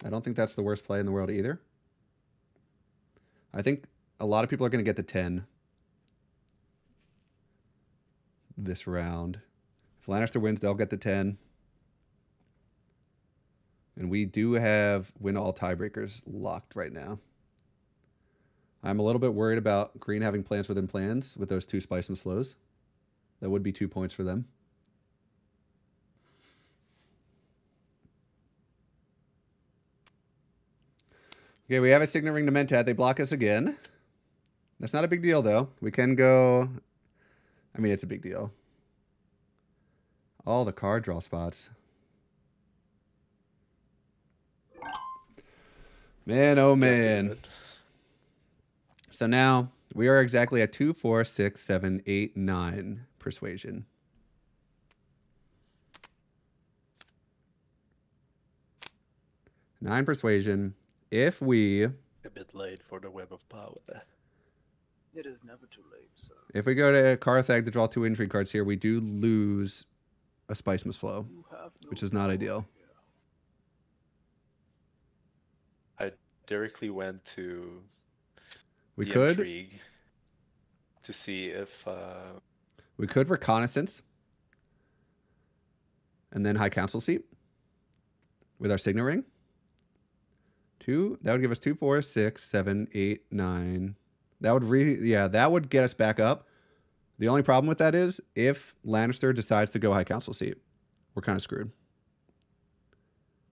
I don't think that's the worst play in the world either. I think a lot of people are going to get the 10 this round. If Lannister wins, they'll get the 10. And we do have win all tiebreakers locked right now. I'm a little bit worried about Green having plans within plans with those 2 Spice and Slows. That would be 2 points for them. Okay, we have a Signet Ring to Mentat. They block us again. That's not a big deal, though. We can go... I mean, it's a big deal. All the card draw spots. Man, oh man. So now we are exactly at 2, 4, 6, 7, 8, 9 persuasion. Nine persuasion. If we... A bit late for the Web of Power. It is never too late, so. If we go to Carthag to draw 2 intrigue cards here, we do lose a Spice Must Flow, which is not ideal. I directly went to We the could... intrigue to see if We could Reconnaissance. And then High Council Seat. With our Signet Ring. 2. That would give us 2, 4, 6, 7, 8, 9. That would that would get us back up. The only problem with that is if Lannister decides to go High Council Seat, we're kind of screwed.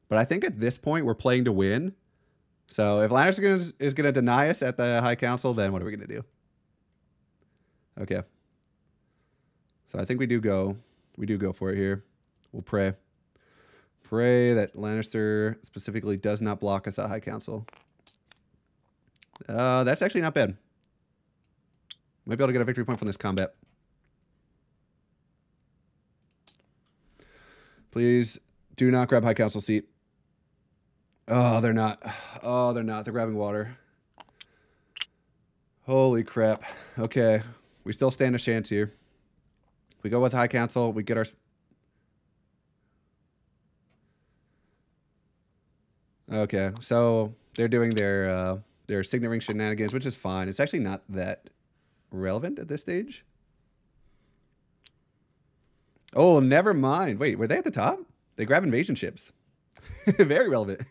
But I think at this point we're playing to win. So if Lannister is going to deny us at the High Council, then what are we going to do? Okay. So I think we do go for it here. We'll pray. Pray that Lannister specifically does not block us at High Council. That's actually not bad. Might be able to get a victory point from this combat. Please do not grab High Council Seat. Oh, they're not. Oh, they're not. They're grabbing water. Holy crap. Okay. We still stand a chance here. We go with High Council. We get our... Okay. So they're doing their Signet Ring shenanigans, which is fine. It's actually not that relevant at this stage. Oh, never mind. Wait, were they at the top? They grab invasion ships. Very relevant.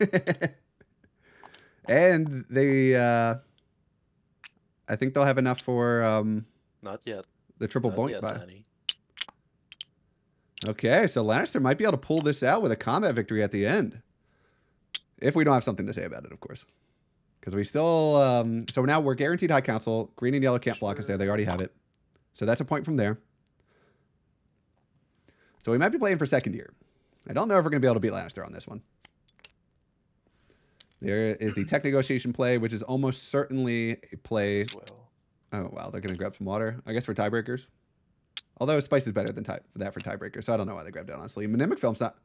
And they, I think they'll have enough for not yet. The triple Not point yet, buy. Danny. Okay, so Lannister might be able to pull this out with a combat victory at the end. If we don't have something to say about it, of course. Because we still... so now we're guaranteed High Council. Green and yellow can't block us there. They already have it. So that's a point from there. So we might be playing for second year. I don't know if we're going to be able to beat Lannister on this one. There is the tech negotiation play, which is almost certainly a play... As well. Oh, wow. They're going to grab some water. I guess for tiebreakers. Although Spice is better than for tiebreakers. So I don't know why they grabbed it, honestly. Mnemonic Film's not...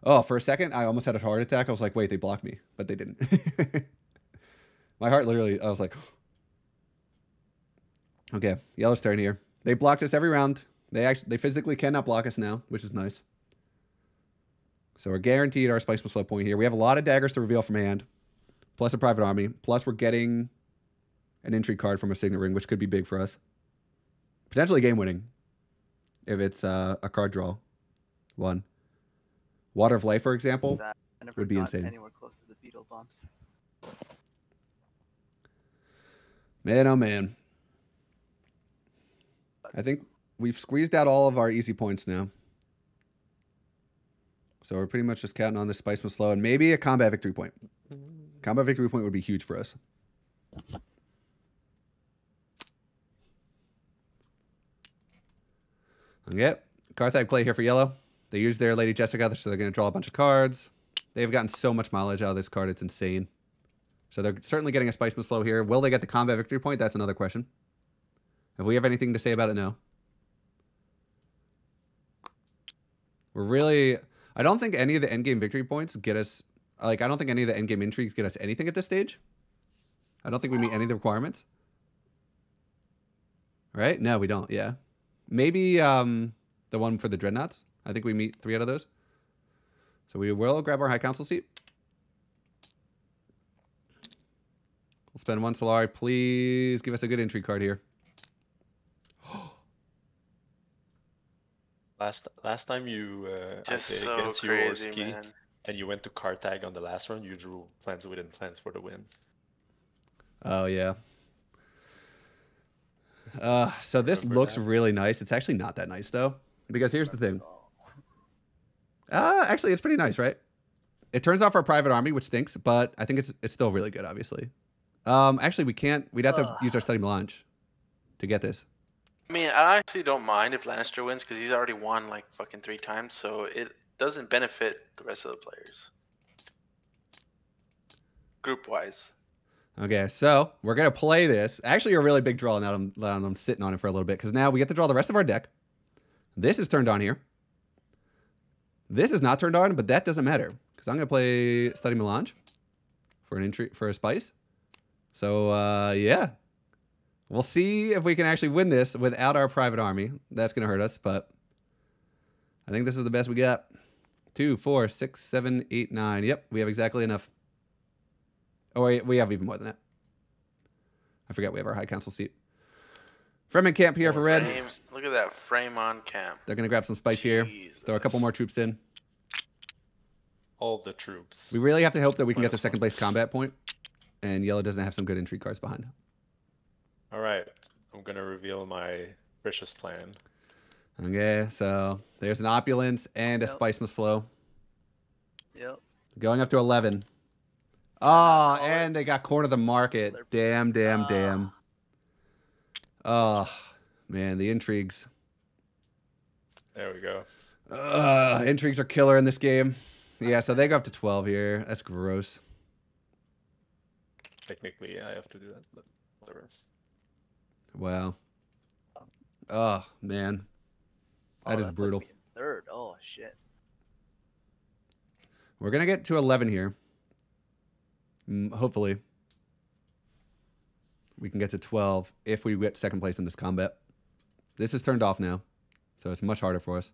Oh, for a second, I almost had a heart attack. I was like, wait, they blocked me. But they didn't. My heart literally... I was like... Okay. Yellow's turn here. They blocked us every round. They physically cannot block us now, which is nice. So we're guaranteed our Spice Must Flow point here. We have a lot of daggers to reveal from hand, plus a private army, plus we're getting an intrigue card from a signet ring, which could be big for us. Potentially game winning if it's a card draw. One. Water of Life, for example, Sad. I never would be got insane. Anywhere close to the beetle bumps. Man, oh man. I think we've squeezed out all of our easy points now. So we're pretty much just counting on the Spice Must Flow and maybe a combat victory point. Combat victory point would be huge for us. Okay, Carthag play here for yellow. They use their Lady Jessica, so they're going to draw a bunch of cards. They've gotten so much mileage out of this card, it's insane. So they're certainly getting a Spice Must Flow here. Will they get the combat victory point? That's another question. If we have anything to say about it, no. We're really... I don't think any of the endgame victory points get us... Like, I don't think any of the endgame intrigues get us anything at this stage. I don't think we meet any of the requirements. Right? No, we don't. Yeah. Maybe the one for the Dreadnoughts. I think we meet 3 out of those. So we will grab our High Council seat. We'll spend 1 Solari. Please give us a good intrigue card here. Last time you Just played so against crazy, Yorsky man. and you went to Cartag on the last round, you drew plans within plans for the win. Oh, yeah. So this Remember looks that? really nice. It's actually not that nice, though. Because here's the thing. Actually, it's pretty nice, right? It turns off our private army, which stinks, but I think it's still really good, obviously. Actually, we can't. We'd have to use our study melange to get this. I mean, I actually don't mind if Lannister wins because he's already won like fucking 3 times, so it doesn't benefit the rest of the players. Group wise. Okay, so we're going to play this. Actually, a really big draw now. I'm sitting on it for a little bit because now we get to draw the rest of our deck. This is turned on here. This is not turned on, but that doesn't matter because I'm going to play Study Melange for an entry for a spice. So, yeah. We'll see if we can actually win this without our private army. That's going to hurt us, but I think this is the best we got. 2, 4, 6, 7, 8, 9. Yep, we have exactly enough. Oh, wait, we have even more than that. I forgot we have our High Council seat. Fremen camp here for red. Frames. Look at that frame on camp. They're going to grab some spice here. Jesus. Throw a couple more troops in. All the troops. We really have to hope that we can get the Minus second 1. place combat point, and yellow doesn't have some good intrigue cards behind. All right, I'm gonna reveal my precious plan. Okay, so there's an opulence and a Yep. Spice Must Flow. Yep. Going up to 11. Oh, and they got corner of the market. Damn, damn, damn. Oh, man, the intrigues. There we go. Intrigues are killer in this game. Yeah, so they go up to 12 here. That's gross. Technically, I have to do that, but whatever. Wow. Oh, man. That is puts brutal. me in third. Oh shit. We're going to get to 11 here. Hopefully. We can get to 12 if we get second place in this combat. This is turned off now, so it's much harder for us.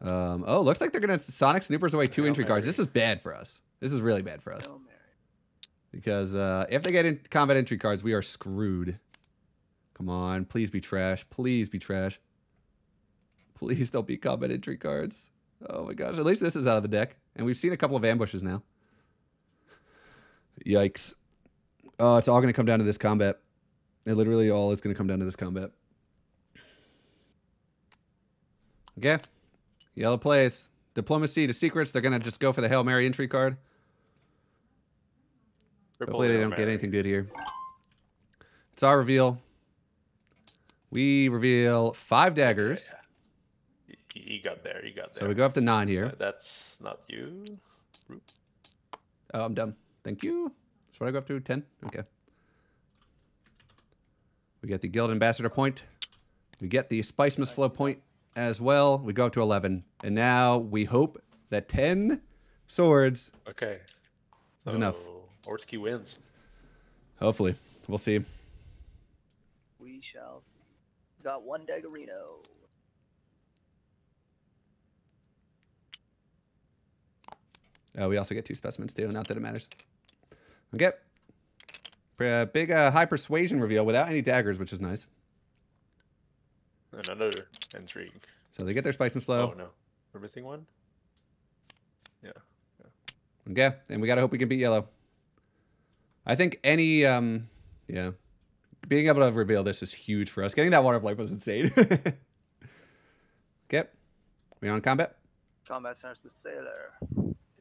Oh, looks like they're going to Sonic Snoopers away 2 Hail intrigue cards. Mary. This is bad for us. This is really bad for us. Hail Mary. Because if they get in combat entry cards, we are screwed. Come on. Please be trash. Please be trash. Please don't be combat entry cards. Oh my gosh. At least this is out of the deck. And we've seen a couple of ambushes now. Yikes. Oh, it's all going to come down to this combat. It literally all is going to come down to this combat. Okay. Yellow plays. Diplomacy to secrets. They're going to just go for the Hail Mary entry card. Triple Hopefully they Hail don't get Mary. anything good here. It's our reveal. We reveal 5 daggers. Yeah. You got there. You got there. So we go up to 9 here. That's not you. Oh, I'm done. Thank you. So what I go up to 10? Okay. We get the Guild Ambassador point. We get the Spice Must Flow point as well. We go up to 11. And now we hope that 10 swords Okay. is enough. Orski wins. Hopefully. We'll see. We shall see. Got 1 Daggerino. Oh, we also get 2 specimens too. Not that it matters. Okay. Big high persuasion reveal without any daggers, which is nice. Another intrigue. So they get their spiceman slow. Oh no, we're missing one. Yeah. Okay, and we gotta hope we can beat yellow. I think any yeah, being able to reveal this is huge for us. Getting that water of life was insane. Okay, we on combat. Combat starts with Sailor.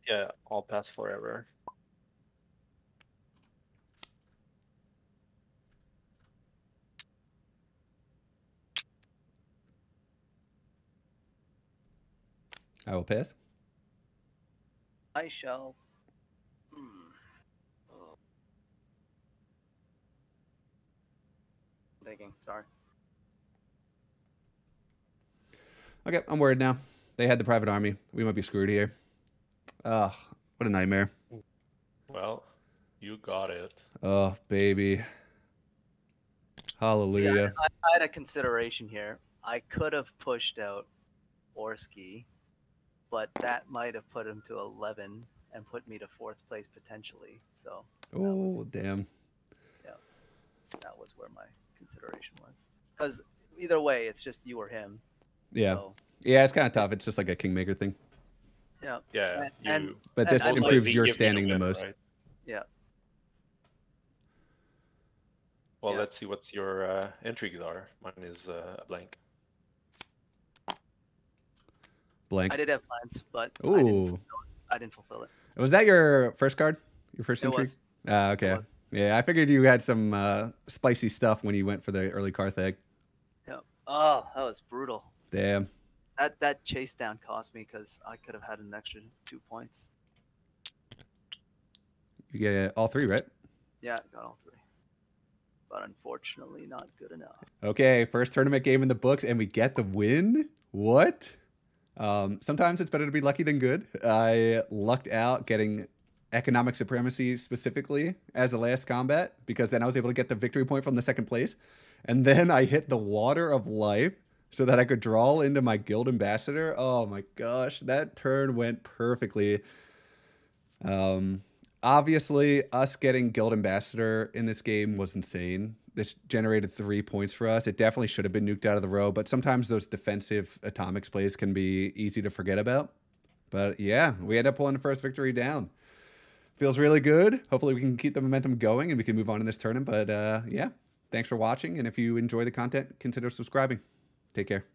Yeah, all pass forever. I will pass. I shall. Oh. Thinking. Sorry. Okay, I'm worried now. They had the private army. We might be screwed here. Oh, what a nightmare. Well, you got it. Oh, baby. Hallelujah. See, I had a consideration here. I could have pushed out Orski, but that might have put him to 11 and put me to 4th place potentially. So Oh, damn. that was where my consideration was. Because either way, it's just you or him. Yeah. So, Yeah, it's kind of tough. It's just like a kingmaker thing. yeah. Yeah, And- But And this I'd like improves to your give you the standing the win, most. right? Yeah. Well, Yeah. let's see what your intrigues are. Mine is a blank. Blank. I did have plans, but Ooh. I didn't fulfill it. Was that your first card? Your first It intrigue? was. Ah, okay. It was. Yeah, I figured you had some spicy stuff when you went for the early Carthag. Yeah. Oh, that was brutal. Damn. That chase down cost me because I could have had an extra 2 points. You get all 3, right? Yeah, I got all 3. But unfortunately, not good enough. Okay, first tournament game in the books, and we get the win? What? Sometimes it's better to be lucky than good. I lucked out getting economic supremacy specifically as the last combat, because then I was able to get the victory point from the 2nd place. And then I hit the water of life so that I could draw into my guild ambassador. Oh my gosh, that turn went perfectly. Obviously, us getting guild ambassador in this game was insane. This generated 3 points for us. It definitely should have been nuked out of the row, but sometimes those defensive atomics plays can be easy to forget about. But yeah, we ended up pulling the first victory down. Feels really good. Hopefully we can keep the momentum going and we can move on in this tournament. But yeah, thanks for watching. And if you enjoy the content, consider subscribing. Take care.